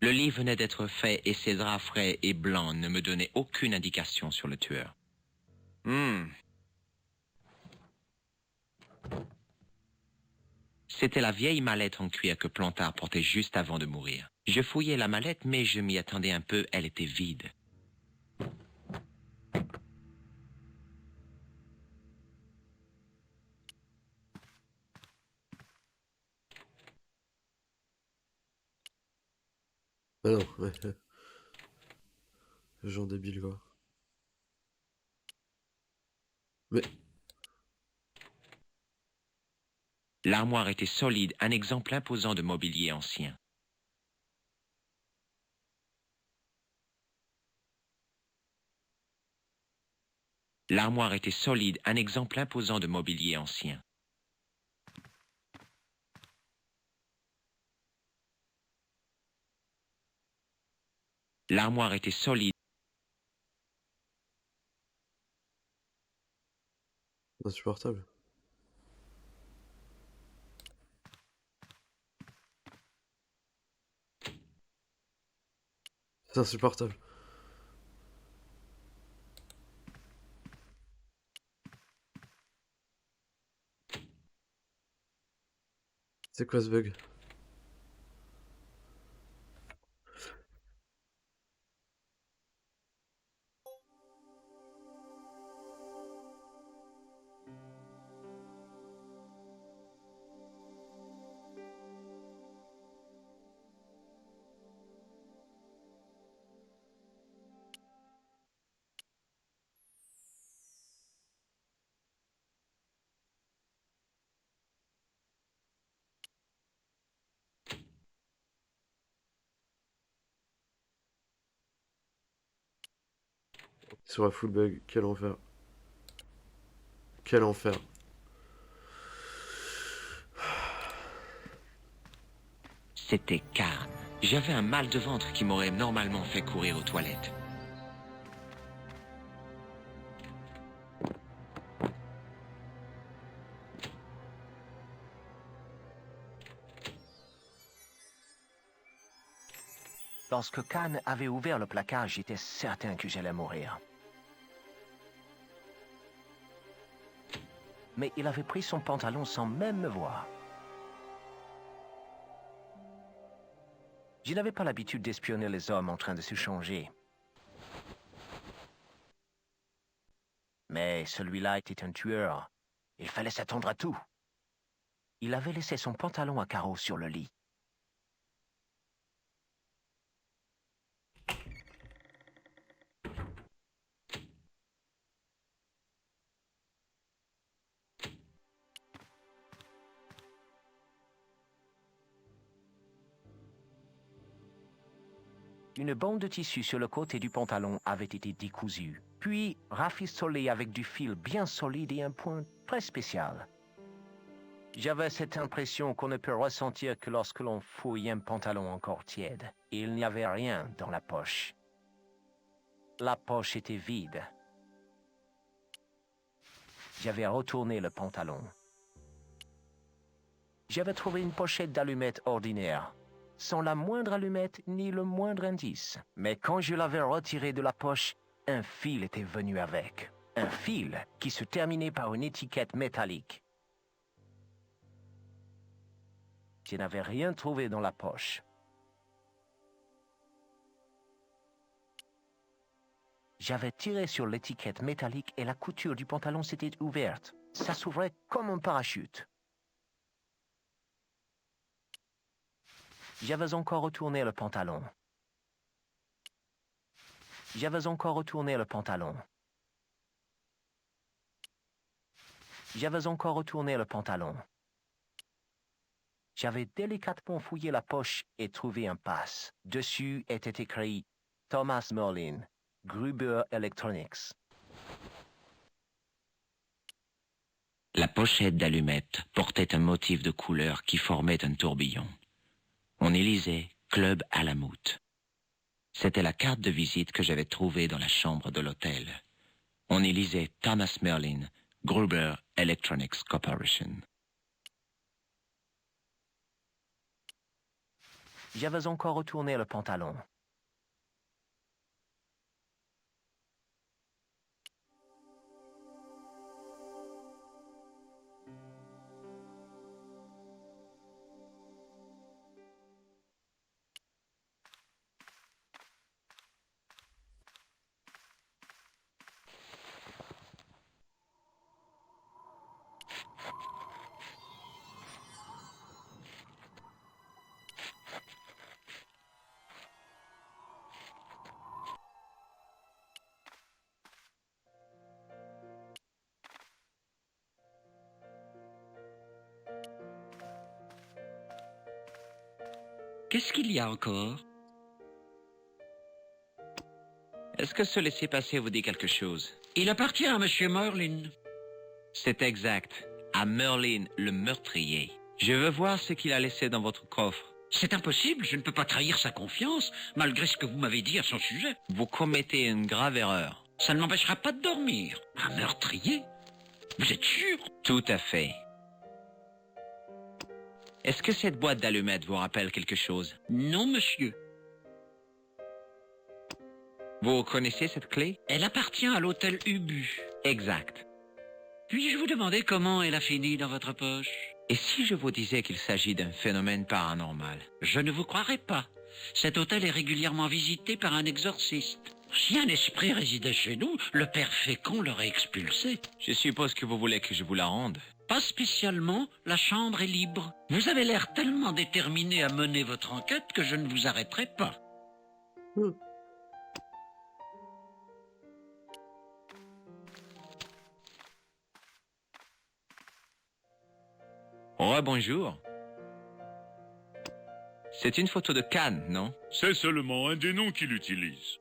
S1: Le lit venait d'être fait et ses draps frais et blancs ne me donnaient aucune indication sur le tueur. C'était la vieille mallette en cuir que Plantard portait juste avant de mourir. Je fouillai la mallette, mais je m'y attendais un peu, elle était vide.
S3: Ah non, ouais. Genre débile, quoi. Mais...
S1: L'armoire était solide, un exemple imposant de mobilier ancien. L'armoire était solide, un exemple imposant de mobilier ancien. L'armoire était solide.
S3: Insupportable. C'est insupportable. C'est quoi ce bug? Sur un full bug, quel enfer. Quel enfer.
S1: C'était Khan. J'avais un mal de ventre qui m'aurait normalement fait courir aux toilettes.
S4: Lorsque Khan avait ouvert le placard, j'étais certain que j'allais mourir. Mais il avait pris son pantalon sans même me voir. Je n'avais pas l'habitude d'espionner les hommes en train de se changer. Mais celui-là était un tueur. Il fallait s'attendre à tout. Il avait laissé son pantalon à carreaux sur le lit. Une bande de tissu sur le côté du pantalon avait été décousue, puis rafistolée avec du fil bien solide et un point très spécial. J'avais cette impression qu'on ne peut ressentir que lorsque l'on fouille un pantalon encore tiède. Et il n'y avait rien dans la poche. La poche était vide. J'avais retourné le pantalon. J'avais trouvé une pochette d'allumettes ordinaire, sans la moindre allumette ni le moindre indice. Mais quand je l'avais retiré de la poche, un fil était venu avec. Un fil qui se terminait par une étiquette métallique. Je n'avais rien trouvé dans la poche. J'avais tiré sur l'étiquette métallique et la couture du pantalon s'était ouverte. Ça s'ouvrait comme un parachute. J'avais encore retourné le pantalon. J'avais encore retourné le pantalon. J'avais encore retourné le pantalon. J'avais délicatement fouillé la poche et trouvé un passe. Dessus était écrit « Thomas Merlin, Gruber Electronics ».
S1: La pochette d'allumettes portait un motif de couleur qui formait un tourbillon. On y lisait « Club Alamout ». C'était la carte de visite que j'avais trouvée dans la chambre de l'hôtel. On y lisait « Thomas Merlin, Gruber Electronics Corporation ».
S4: J'avais encore retourné le pantalon.
S10: Qu'est-ce qu'il y a encore?
S1: Est-ce que ce laissez-passer vous dit quelque chose?
S10: Il appartient à Monsieur Merlin.
S1: C'est exact. À Merlin, le meurtrier. Je veux voir ce qu'il a laissé dans votre coffre.
S10: C'est impossible, je ne peux pas trahir sa confiance, malgré ce que vous m'avez dit à son sujet.
S1: Vous commettez une grave erreur.
S10: Ça ne m'empêchera pas de dormir. Un meurtrier? Vous êtes sûr?
S1: Tout à fait. Est-ce que cette boîte d'allumettes vous rappelle quelque chose?
S10: Non, monsieur.
S1: Vous connaissez cette clé?
S10: Elle appartient à l'hôtel Ubu.
S1: Exact.
S10: Puis-je vous demander comment elle a fini dans votre poche?
S1: Et si je vous disais qu'il s'agit d'un phénomène paranormal?
S10: Je ne vous croirais pas. Cet hôtel est régulièrement visité par un exorciste. Si un esprit résidait chez nous, le père Fécond l'aurait expulsé.
S1: Je suppose que vous voulez que je vous la rende.
S10: Pas spécialement, la chambre est libre. Vous avez l'air tellement déterminé à mener votre enquête que je ne vous arrêterai pas.
S1: Bonjour. C'est une photo de Khan, non?
S9: C'est seulement un des noms qu'il utilise.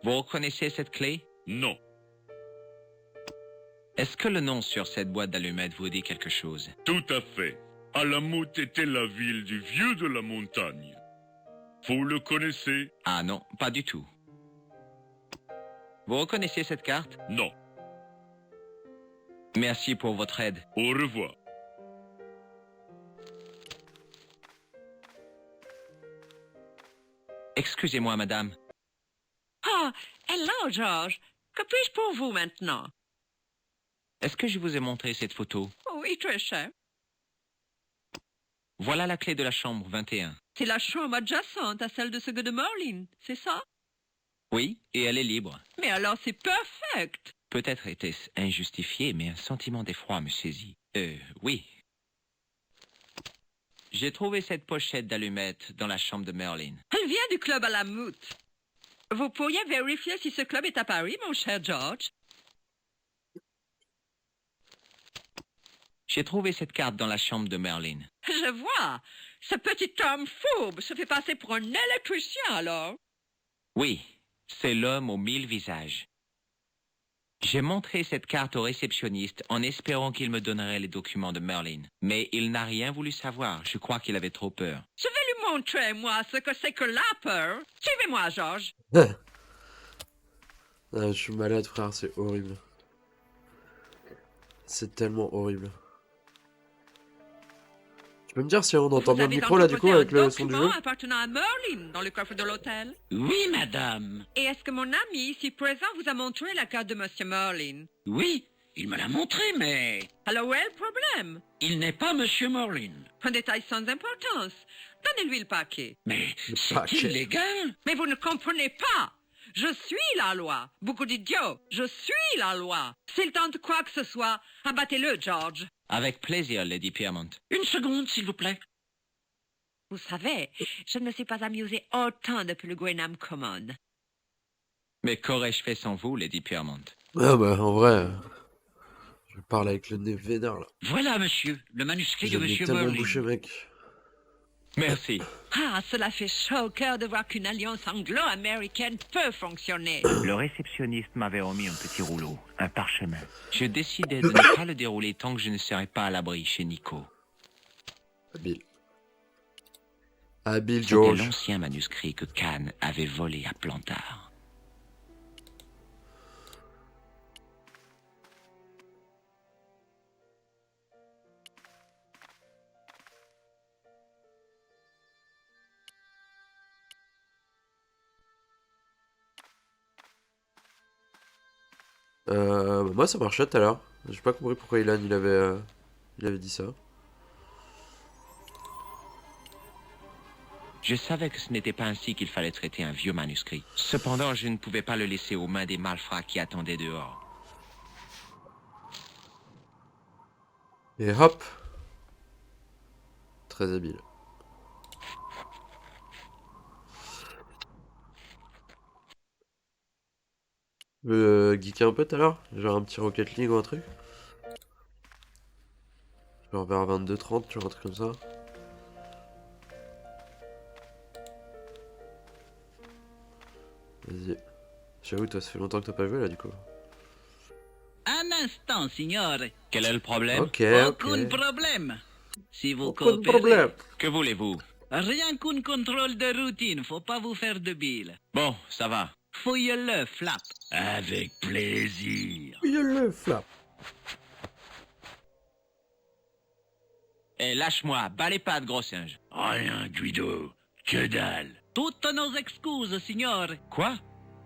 S1: Vous reconnaissez cette clé?
S9: Non.
S1: Est-ce que le nom sur cette boîte d'allumettes vous dit quelque chose?
S9: Tout à fait. Alamout était la ville du vieux de la montagne. Vous le connaissez?
S1: Ah non, pas du tout. Vous reconnaissez cette carte?
S9: Non.
S1: Merci pour votre aide.
S9: Au revoir.
S1: Excusez-moi, madame.
S11: Ah, hello, George. Que puis-je pour vous maintenant?
S1: Est-ce que je vous ai montré cette photo?
S11: Oui, très cher.
S1: Voilà la clé de la chambre 21.
S11: C'est la chambre adjacente à celle de ce gars de Merlin, c'est ça?
S1: Oui, et elle est libre.
S11: Mais alors c'est perfect.
S1: Peut-être était-ce injustifié, mais un sentiment d'effroi me saisit. Oui. J'ai trouvé cette pochette d'allumettes dans la chambre de Merlin.
S11: Elle vient du club à la Moute. Vous pourriez vérifier si ce club est à Paris, mon cher George?
S1: J'ai trouvé cette carte dans la chambre de Merlin.
S11: Je vois. Ce petit homme fourbe se fait passer pour un électricien, alors.
S1: Oui, c'est l'homme aux 1000 visages. J'ai montré cette carte au réceptionniste en espérant qu'il me donnerait les documents de Merlin. Mais il n'a rien voulu savoir. Je crois qu'il avait trop peur.
S11: Je vais lui montrer, moi, ce que c'est que la peur. Suivez-moi, George.
S3: Ah, je suis malade, frère, c'est horrible. C'est tellement horrible. Tu peux me dire si on entend bien le micro là du coup avec le son du jeu?
S11: Appartenant à Merlin dans le coffre de l'hôtel.
S10: Oui, madame.
S11: Et est-ce que mon ami ici présent vous a montré la carte de Monsieur Merlin?
S10: Oui, il me l'a montré, mais
S11: Alors où est le problème?
S10: il n'est pas Monsieur Merlin.
S11: Un détail sans importance. Donnez-lui le paquet.
S10: Mais c'est
S3: paquet.
S10: illégal.
S11: Mais vous ne comprenez pas. Je suis la loi. Beaucoup d'idiots. Je suis la loi. S'il tente quoi que ce soit, abattez-le, George.
S1: Avec plaisir, Lady Piermont.
S10: Une seconde, s'il vous plaît.
S11: Vous savez, je ne me suis pas amusé autant depuis le Grenham Common.
S1: Mais qu'aurais-je fait sans vous, Lady Piermont?
S3: Ah bah en vrai, je parle avec le nez vénard là.
S10: Voilà, monsieur, le manuscrit de
S3: J'en ai
S10: Monsieur
S3: tellement
S10: Merlin.
S3: bouché, mec.
S1: Merci.
S11: Ah, cela fait chaud au cœur de voir qu'une alliance anglo-américaine peut fonctionner.
S1: Le réceptionniste m'avait remis un petit rouleau, un parchemin. Je décidai de ne pas le dérouler tant que je ne serais pas à l'abri chez Nico.
S3: Habile. Habile,
S1: C'était
S3: George.
S1: l'ancien manuscrit que Khan avait volé à Plantard.
S3: Moi ça marchait tout à l'heure. J'ai pas compris pourquoi Ilan il avait dit ça.
S1: Je savais que ce n'était pas ainsi qu'il fallait traiter un vieux manuscrit. Cependant, je ne pouvais pas le laisser aux mains des malfrats qui attendaient dehors.
S3: Et hop. Très habile. Geeker un peu tout à l'heure? Genre un petit Rocket League ou un truc? Genre vers 22h30, genre un truc comme ça. Vas-y. J'avoue, toi, ça fait longtemps que t'as pas joué là du coup.
S10: Un instant, signore.
S1: Quel est le problème?
S3: Ok,
S10: Aucun
S3: ok.
S10: problème. Si vous
S3: Aucun
S10: coopérez.
S3: problème.
S1: Que voulez-vous?
S10: Rien qu'un contrôle de routine, faut pas vous faire de bile.
S1: Bon, ça va.
S10: Fouille-le, Flap. Avec plaisir.
S3: Il y a le flap.
S1: Eh, lâche-moi, bats les pattes, gros singe.
S10: Rien, Guido. Que dalle. Toutes nos excuses, signore.
S1: Quoi?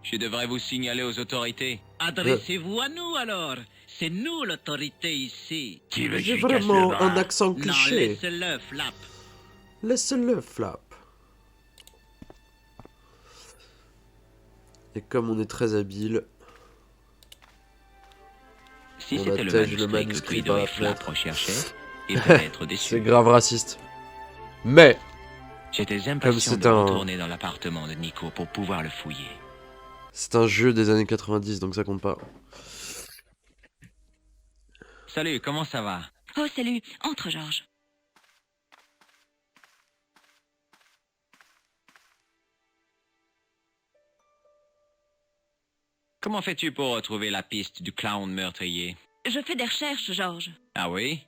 S1: Je devrais vous signaler aux autorités.
S10: Adressez-vous à nous alors. C'est nous l'autorité ici. Tu
S3: J'ai vraiment un accent
S10: Non,
S3: cliché.
S10: laisse-le, Flap.
S3: Laisse-le flap. Et comme on est très habile,
S1: Si
S3: on
S1: c'était le
S3: attège le
S1: manuscrit que
S3: manuscrit
S1: Guido
S3: par la
S1: et Flap
S3: fenêtre.
S1: recherchaient, ils devaient être
S3: c'est
S1: déçus.
S3: grave raciste. Mais,
S1: J'étais impatient
S3: c'est
S1: de
S3: un-
S1: retourner dans l'appartement de Nico pour pouvoir le fouiller.
S3: c'est un jeu des années 90, donc ça compte pas.
S1: Salut, comment ça va?
S5: Oh, salut. Entre, Georges.
S1: Comment fais-tu pour retrouver la piste du clown meurtrier?
S5: Je fais des recherches, Georges.
S1: Ah oui?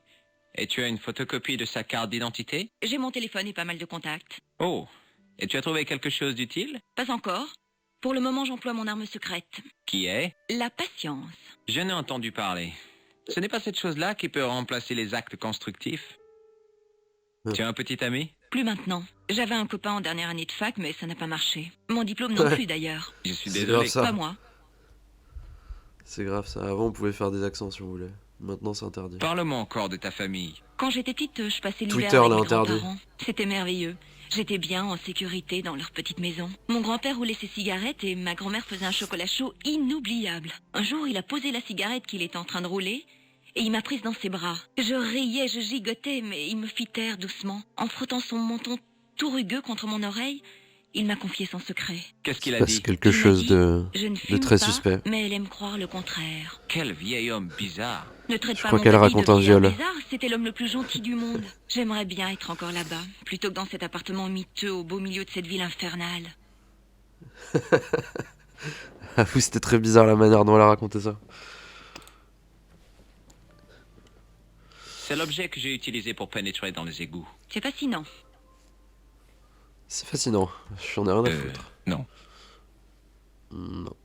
S1: Et tu as une photocopie de sa carte d'identité?
S5: J'ai mon téléphone et pas mal de contacts.
S1: Oh, et tu as trouvé quelque chose d'utile?
S5: Pas encore. Pour le moment, j'emploie mon arme secrète.
S1: Qui est?
S5: La patience.
S1: Je n'ai entendu parler. Ce n'est pas cette chose-là qui peut remplacer les actes constructifs? Tu as un petit ami?
S5: Plus maintenant. J'avais un copain en dernière année de fac, mais ça n'a pas marché. Mon diplôme non plus, d'ailleurs.
S1: Je suis
S3: C'est
S1: désolé.
S3: grave, ça.
S5: Pas moi.
S3: C'est grave ça. Avant on pouvait faire des accents si on voulait. Maintenant c'est interdit.
S1: Parle-moi encore de ta famille.
S5: Quand j'étais petite, je passais l'hiver
S3: Twitter
S5: avec
S3: l'a
S5: mes
S3: interdit.
S5: grands-parents. C'était merveilleux. J'étais bien en sécurité dans leur petite maison. Mon grand-père roulait ses cigarettes et ma grand-mère faisait un chocolat chaud inoubliable. Un jour, il a posé la cigarette qu'il était en train de rouler et il m'a prise dans ses bras. Je riais, je gigotais, mais il me fit taire doucement. En frottant son menton tout rugueux contre mon oreille, il m'a confié son secret.
S1: Qu'est-ce qu'il a
S3: C'est
S1: dit?
S3: quelque
S5: Il m'a
S3: chose
S5: dit,
S3: de
S5: je ne fume
S3: très
S5: pas,
S3: suspect.
S5: mais elle aime croire le contraire.
S1: Quel vieil homme bizarre.
S5: Ne traite
S3: Je
S5: pas
S3: crois
S5: mon
S3: qu'elle
S5: papy
S3: raconte
S5: de
S3: un
S5: vieillard
S3: viol.
S5: bizarre, c'était l'homme le plus gentil du monde. J'aimerais bien être encore là-bas, plutôt que dans cet appartement miteux au beau milieu de cette ville infernale.
S3: Ah oui, c'était très bizarre la manière dont elle a raconté ça.
S1: C'est l'objet que j'ai utilisé pour pénétrer dans les égouts.
S5: C'est fascinant.
S3: C'est fascinant. J'en ai rien à
S1: Euh,
S3: foutre.
S1: non.
S3: Non.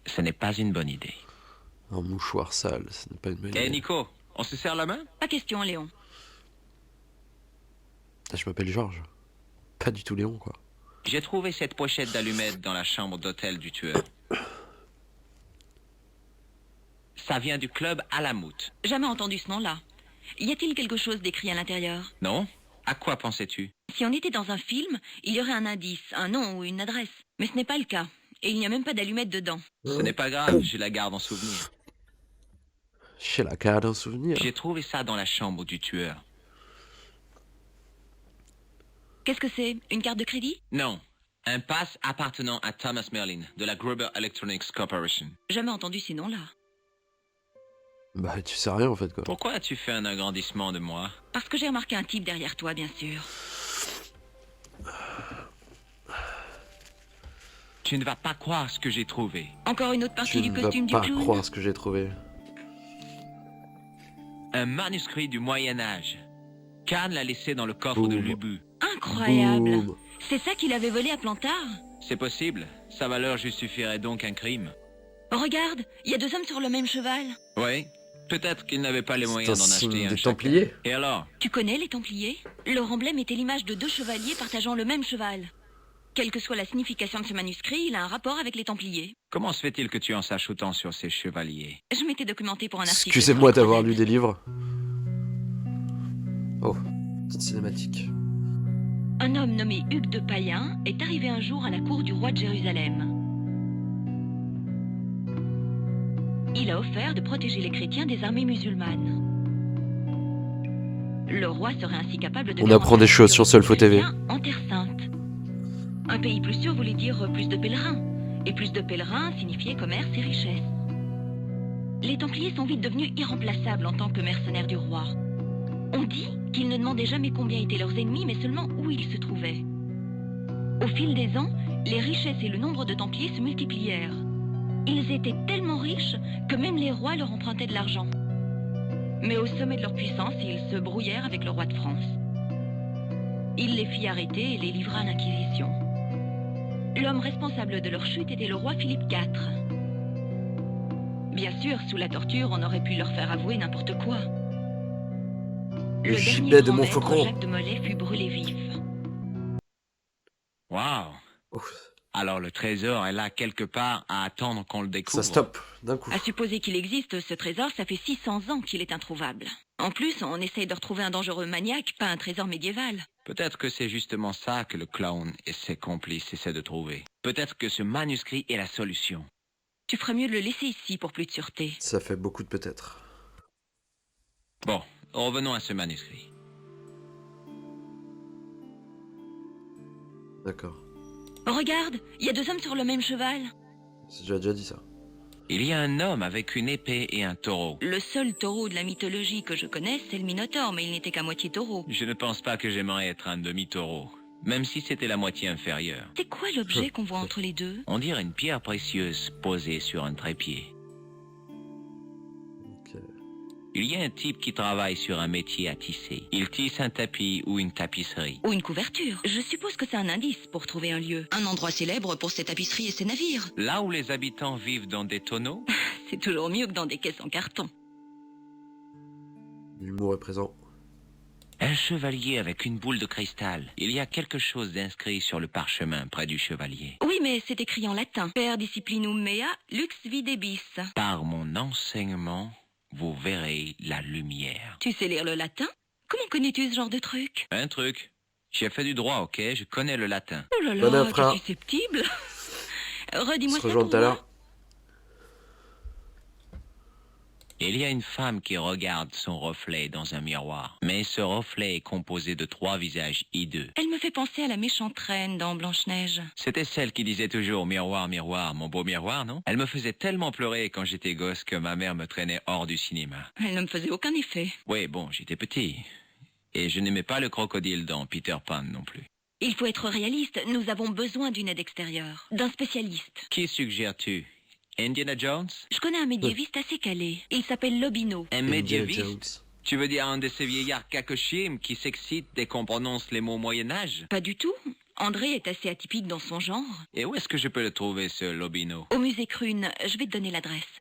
S1: Ce n'est pas une bonne idée.
S3: Un mouchoir sale, ce n'est pas une bonne
S1: Eh
S3: idée.
S1: Nico, on se serre la main?
S5: Pas question, Léon.
S3: Ah, je m'appelle Georges. Pas du tout Léon, quoi.
S1: J'ai trouvé cette pochette d'allumettes dans la chambre d'hôtel du tueur. Ça vient du club Alamout.
S5: Jamais entendu ce nom-là. Y a-t-il quelque chose d'écrit à l'intérieur?
S1: Non? À quoi pensais-tu?
S5: Si on était dans un film, il y aurait un indice, un nom ou une adresse. Mais ce n'est pas le cas. Et il n'y a même pas d'allumettes dedans.
S1: Ce n'est pas grave, je la garde en souvenir.
S3: J'ai la carte d'un souvenir.
S1: J'ai trouvé ça dans la chambre du tueur.
S5: Qu'est-ce que c'est? Une carte de crédit?
S1: Non. Un pass appartenant à Thomas Merlin, de la Gruber Electronics Corporation.
S5: Jamais entendu ces noms-là.
S3: Bah, tu sais rien en fait, quoi.
S1: Pourquoi as-tu fait un agrandissement de moi?
S5: Parce que j'ai remarqué un type derrière toi, bien sûr.
S1: Tu ne vas pas croire ce que j'ai trouvé.
S5: Encore une autre
S3: Tu
S5: partie du
S3: ne vas
S5: costume du
S3: pas
S5: clown?
S3: croire ce que j'ai trouvé.
S1: Un manuscrit du Moyen-Âge. Khan l'a laissé dans le coffre de
S3: Boum.
S1: l'Ubu.
S5: Incroyable.
S3: Boum.
S5: C'est ça qu'il avait volé à Plantard?
S1: C'est possible. Sa valeur justifierait donc un crime.
S5: Regarde, il y a deux hommes sur le même cheval.
S1: Oui. Peut-être qu'il n'avait pas les
S3: C'est un
S1: moyens d'en
S3: signe
S1: acheter un
S3: des
S1: chacun.
S3: Templiers.
S1: Et alors?
S5: Tu connais les Templiers? Leur emblème était l'image de deux chevaliers partageant le même cheval. Quelle que soit la signification de ce manuscrit, il a un rapport avec les Templiers.
S1: Comment se fait-il que tu en saches autant sur ces chevaliers?
S5: Je m'étais documenté pour un article.
S3: Excusez-moi
S5: sur les
S3: d'avoir lu
S5: croisades.
S3: des livres. Oh, petite cinématique.
S5: Un homme nommé Hugues de Payen est arrivé un jour à la cour du roi de Jérusalem. Il a offert de protéger les chrétiens des armées musulmanes. Le roi serait ainsi capable de
S3: On apprend des choses sur Solfo TV.
S5: en Terre Sainte. Un pays plus sûr voulait dire plus de pèlerins. Et plus de pèlerins signifiait commerce et richesse. Les Templiers sont vite devenus irremplaçables en tant que mercenaires du roi. On dit qu'ils ne demandaient jamais combien étaient leurs ennemis, mais seulement où ils se trouvaient. Au fil des ans, les richesses et le nombre de Templiers se multiplièrent. Ils étaient tellement riches que même les rois leur empruntaient de l'argent. Mais au sommet de leur puissance, ils se brouillèrent avec le roi de France. Il les fit arrêter et les livra à l'Inquisition. L'homme responsable de leur chute était le roi Philippe IV. Bien sûr, sous la torture, on aurait pu leur faire avouer n'importe quoi.
S3: Le
S5: Le
S3: gibet
S5: dernier
S3: de
S5: grand
S3: Montfaucon.
S5: maître, Jacques de Molay, fut brûlé vif.
S1: Waouh! Alors le trésor est là quelque part à attendre qu'on le découvre.
S3: Ça stoppe d'un coup.
S5: À supposer qu'il existe, ce trésor, ça fait 600 ans qu'il est introuvable. En plus, on essaye de retrouver un dangereux maniaque, pas un trésor médiéval.
S1: Peut-être que c'est justement ça que le clown et ses complices essaient de trouver. Peut-être que ce manuscrit est la solution.
S5: Tu ferais mieux de le laisser ici pour plus de sûreté.
S3: Ça fait beaucoup de peut-être.
S1: Bon, revenons à ce manuscrit.
S3: D'accord.
S5: Regarde, il y a deux hommes sur le même cheval.
S3: J'ai déjà dit ça.
S1: Il y a un homme avec une épée et un taureau.
S5: Le seul taureau de la mythologie que je connaisse, c'est le Minotaure, mais il n'était qu'à moitié taureau.
S1: Je ne pense pas que j'aimerais être un demi-taureau. même si c'était la moitié inférieure.
S5: C'est quoi l'objet qu'on voit entre les deux?
S1: On dirait une pierre précieuse posée sur un trépied. Il y a un type qui travaille sur un métier à tisser. Il tisse un tapis ou une tapisserie.
S5: Ou une couverture. Je suppose que c'est un indice pour trouver un lieu. Un endroit célèbre pour ses tapisseries et ses navires.
S1: Là où les habitants vivent dans des tonneaux.
S5: C'est toujours mieux que dans des caisses en carton.
S3: L'humour est présent.
S1: Un chevalier avec une boule de cristal. Il y a quelque chose d'inscrit sur le parchemin près du chevalier.
S5: Oui, mais c'est écrit en latin. Per disciplinum mea, lux videbis.
S1: Par mon enseignement, vous verrez la lumière.
S5: Tu sais lire le latin? Comment connais-tu ce genre de truc?
S1: Un truc. J'ai fait du droit, ok? Je connais le latin.
S5: Oh là
S3: Bonne
S5: là,
S3: heure, frère.
S5: t'es susceptible. Redis-moi
S3: On se
S5: ça
S3: rejoint
S5: pour
S3: tout à
S5: moi.
S3: l'heure.
S1: Il y a une femme qui regarde son reflet dans un miroir. Mais ce reflet est composé de 3 visages hideux.
S5: Elle me fait penser à la méchante reine dans Blanche-Neige.
S1: C'était celle qui disait toujours « Miroir, miroir, mon beau miroir », non? Elle me faisait tellement pleurer quand j'étais gosse que ma mère me traînait hors du cinéma.
S5: Elle ne me faisait aucun effet.
S1: Oui, bon, j'étais petit. Et je n'aimais pas le crocodile dans Peter Pan non plus.
S5: Il faut être réaliste, nous avons besoin d'une aide extérieure, d'un spécialiste.
S1: Qui suggères-tu? Indiana Jones?
S5: Je connais un médiéviste assez calé. Il s'appelle Lobino.
S1: Un
S3: Indiana
S1: médiéviste?
S3: Jones.
S1: Tu veux dire un de ces vieillards cacochimes qui s'excitent dès qu'on prononce les mots Moyen-Âge?
S5: Pas du tout. André est assez atypique dans son genre.
S1: Et où est-ce que je peux le trouver, ce Lobino?
S5: Au musée Crune, je vais te donner l'adresse.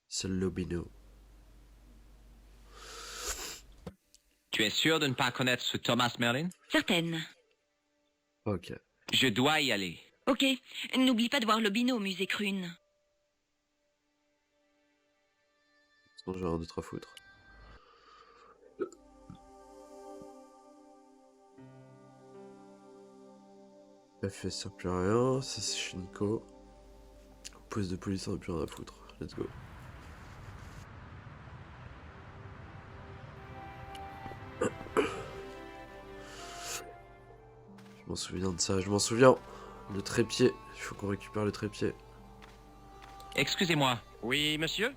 S3: C'est le Lobino.
S1: Tu es sûr de ne pas connaître ce Thomas Merlin?
S5: Certaine.
S3: Ok.
S1: Je dois y aller.
S5: Ok, n'oublie pas de voir Lobino au musée Crune.
S3: Sinon j'ai rien d'autre à foutre. Elle fait ça plus rien. Ça c'est chez Nico. Poste de police, on a plus rien à foutre. Let's go. Je m'en souviens de ça, je m'en souviens. Le trépied, il faut qu'on récupère le trépied.
S1: Excusez-moi.
S12: Oui, monsieur?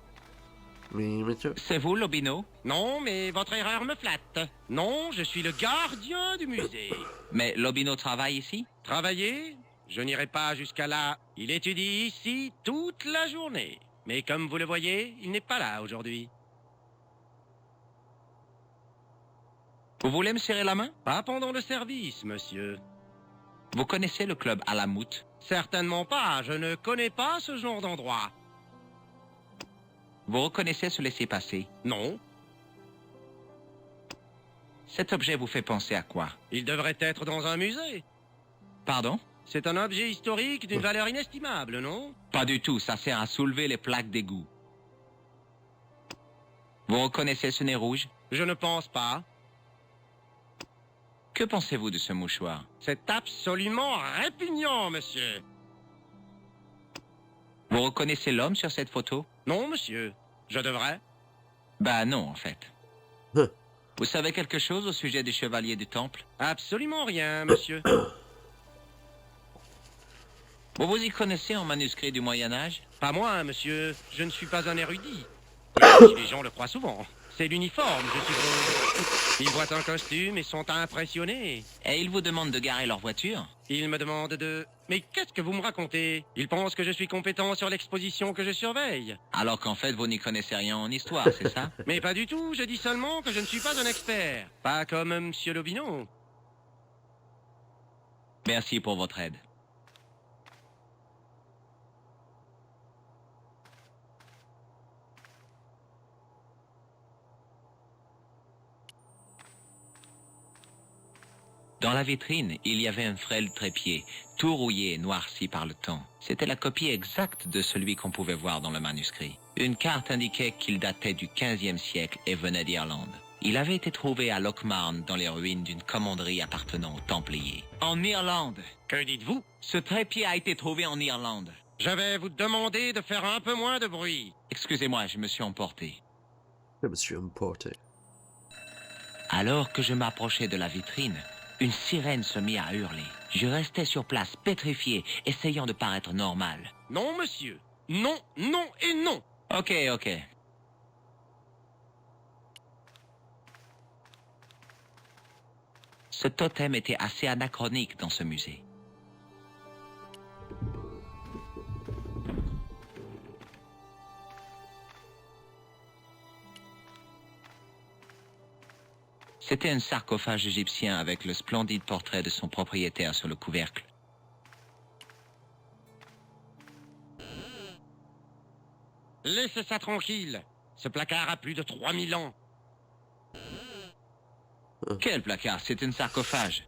S3: Oui, monsieur.
S1: C'est vous, Lobino?
S12: Non, mais votre erreur me flatte. Non, je suis le gardien du musée.
S1: Mais Lobino travaille ici?
S12: Travailler? Je n'irai pas jusqu'à là. Il étudie ici toute la journée. Mais comme vous le voyez, il n'est pas là aujourd'hui.
S1: Vous voulez me serrer la main?
S12: Pas pendant le service, monsieur.
S1: Vous connaissez le club Alamout?
S12: Certainement pas, je ne connais pas ce genre d'endroit.
S1: Vous reconnaissez ce laissez-passer?
S12: Non.
S1: Cet objet vous fait penser à quoi?
S12: Il devrait être dans un musée.
S1: Pardon?
S12: C'est un objet historique d'une valeur inestimable, non?
S1: Pas du tout, ça sert à soulever les plaques d'égout. Vous reconnaissez ce nez rouge?
S12: Je ne pense pas.
S1: Que pensez-vous de ce mouchoir?
S12: C'est absolument répugnant, monsieur.
S1: Vous reconnaissez l'homme sur cette photo?
S12: Non, monsieur. Je devrais.
S1: Bah non, en fait. Vous savez quelque chose au sujet des chevaliers du Temple?
S12: Absolument rien, monsieur.
S1: Vous vous y connaissez en manuscrit du Moyen-Âge?
S12: Pas moi, monsieur. Je ne suis pas un érudit. Et les gens le croient souvent. C'est l'uniforme, je suppose. Ils voient un costume et sont impressionnés.
S1: Et ils vous demandent de garer leur voiture?
S12: Ils me demandent de... Mais qu'est-ce que vous me racontez? Ils pensent que je suis compétent sur l'exposition que je surveille.
S1: Alors qu'en fait, vous n'y connaissez rien en histoire, c'est ça?
S12: Mais pas du tout, je dis seulement que je ne suis pas un expert. Pas comme monsieur Lobino.
S1: Merci pour votre aide. Dans la vitrine, il y avait un frêle trépied, tout rouillé et noirci par le temps. C'était la copie exacte de celui qu'on pouvait voir dans le manuscrit. Une carte indiquait qu'il datait du XVe siècle et venait d'Irlande. Il avait été trouvé à Lochmarn dans les ruines d'une commanderie appartenant aux Templiers. En Irlande!
S12: Que dites-vous?
S1: Ce trépied a été trouvé en Irlande.
S12: Je vais vous demander de faire un peu moins de bruit.
S1: Excusez-moi, je me suis emporté.
S3: Je me suis emporté.
S1: Alors que je m'approchais de la vitrine, une sirène se mit à hurler. Je restais sur place, pétrifié, essayant de paraître normal.
S12: Non, monsieur. Non, non et non.
S1: Ok. Ce totem était assez anachronique dans ce musée. C'était un sarcophage égyptien avec le splendide portrait de son propriétaire sur le couvercle.
S12: Laissez ça tranquille. Ce placard a plus de 3000 ans.
S1: Quel placard? C'est un sarcophage.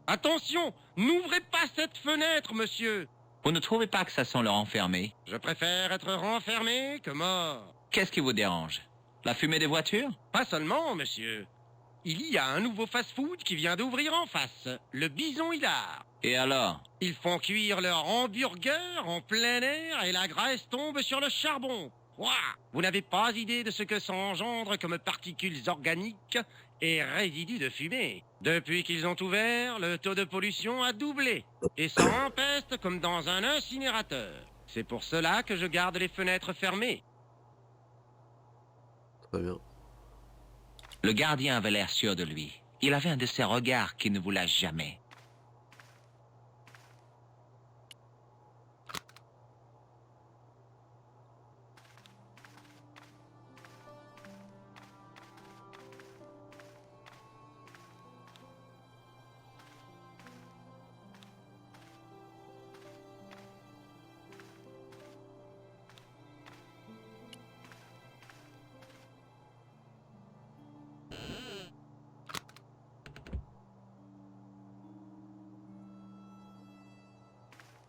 S12: Attention, n'ouvrez pas cette fenêtre, monsieur.
S1: Vous ne trouvez pas que ça sent le renfermé?
S12: Je préfère être renfermé que mort.
S1: Qu'est-ce qui vous dérange? La fumée des voitures?
S12: Pas seulement, monsieur. Il y a un nouveau fast-food qui vient d'ouvrir en face, le Bison Hilar.
S1: Et alors?
S12: Ils font cuire leur hamburger en plein air et la graisse tombe sur le charbon. Ouah, vous n'avez pas idée de ce que ça engendre comme particules organiques et résidus de fumée. Depuis qu'ils ont ouvert, le taux de pollution a doublé. Et ça empeste comme dans un incinérateur. C'est pour cela que je garde les fenêtres fermées.
S3: Très bien.
S1: Le gardien avait l'air sûr de lui. Il avait un de ces regards qui ne vous lâche jamais.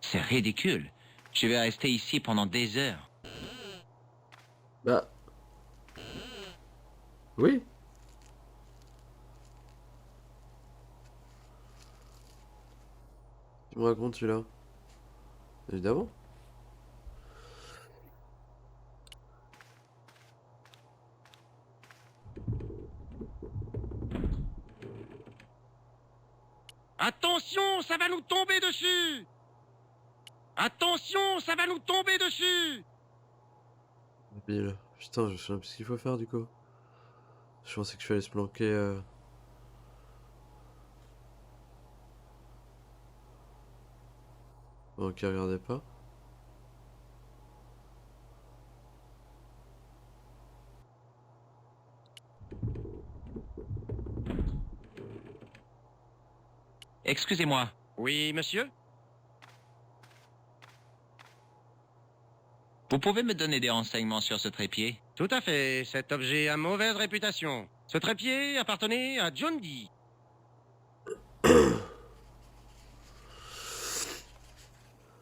S1: C'est ridicule. Je vais rester ici pendant des heures.
S3: Bah. Oui. Tu me racontes celui-là? Évidemment.
S12: Attention, ça va nous tomber dessus! Attention, ça va nous tomber dessus!
S3: Bill. Putain, je sais pas ce qu'il faut faire du coup. Je pensais que je allais se planquer. Ok, regardez pas.
S1: Excusez-moi.
S12: Oui, monsieur?
S1: Vous pouvez me donner des renseignements sur ce trépied?
S12: Tout à fait. Cet objet a mauvaise réputation. Ce trépied appartenait à John Dee.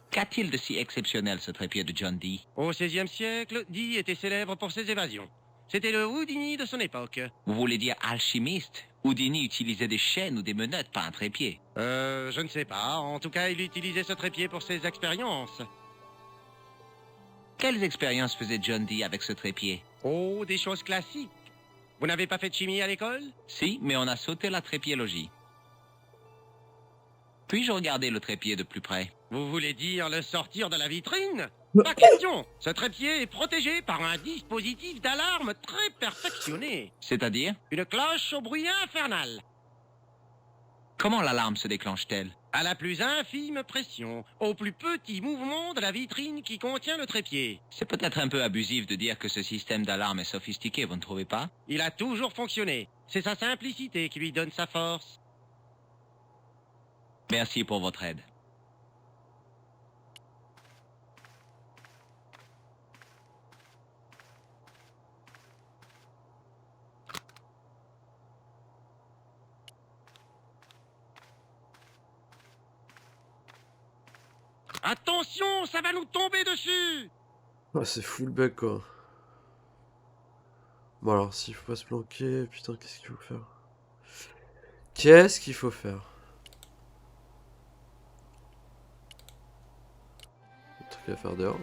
S1: Qu'a-t-il de si exceptionnel, ce trépied de John Dee?
S12: Au XVIe siècle, Dee était célèbre pour ses évasions. C'était le Houdini de son époque.
S1: Vous voulez dire alchimiste? Houdini utilisait des chaînes ou des menottes, pas un trépied.
S12: Je ne sais pas. En tout cas, il utilisait ce trépied pour ses expériences.
S1: Quelles expériences faisait John Dee avec ce trépied?
S12: Oh, des choses classiques. Vous n'avez pas fait de chimie à l'école?
S1: Si, mais on a sauté la trépiologie. Puis-je regarder le trépied de plus près?
S12: Vous voulez dire le sortir de la vitrine? Pas question. Ce trépied est protégé par un dispositif d'alarme très perfectionné.
S1: C'est-à-dire?
S12: Une cloche au bruit infernal.
S1: Comment l'alarme se déclenche-t-elle?
S12: À la plus infime pression, au plus petit mouvement de la vitrine qui contient le trépied.
S1: C'est peut-être un peu abusif de dire que ce système d'alarme est sophistiqué, vous ne trouvez pas?
S12: Il a toujours fonctionné. C'est sa simplicité qui lui donne sa force.
S1: Merci pour votre aide.
S12: Attention, ça va nous tomber dessus!
S3: Ah, c'est full bug quoi. Bon alors, s'il faut pas se planquer, putain, qu'est-ce qu'il faut faire? Qu'est-ce qu'il faut faire? Un truc à faire dehors.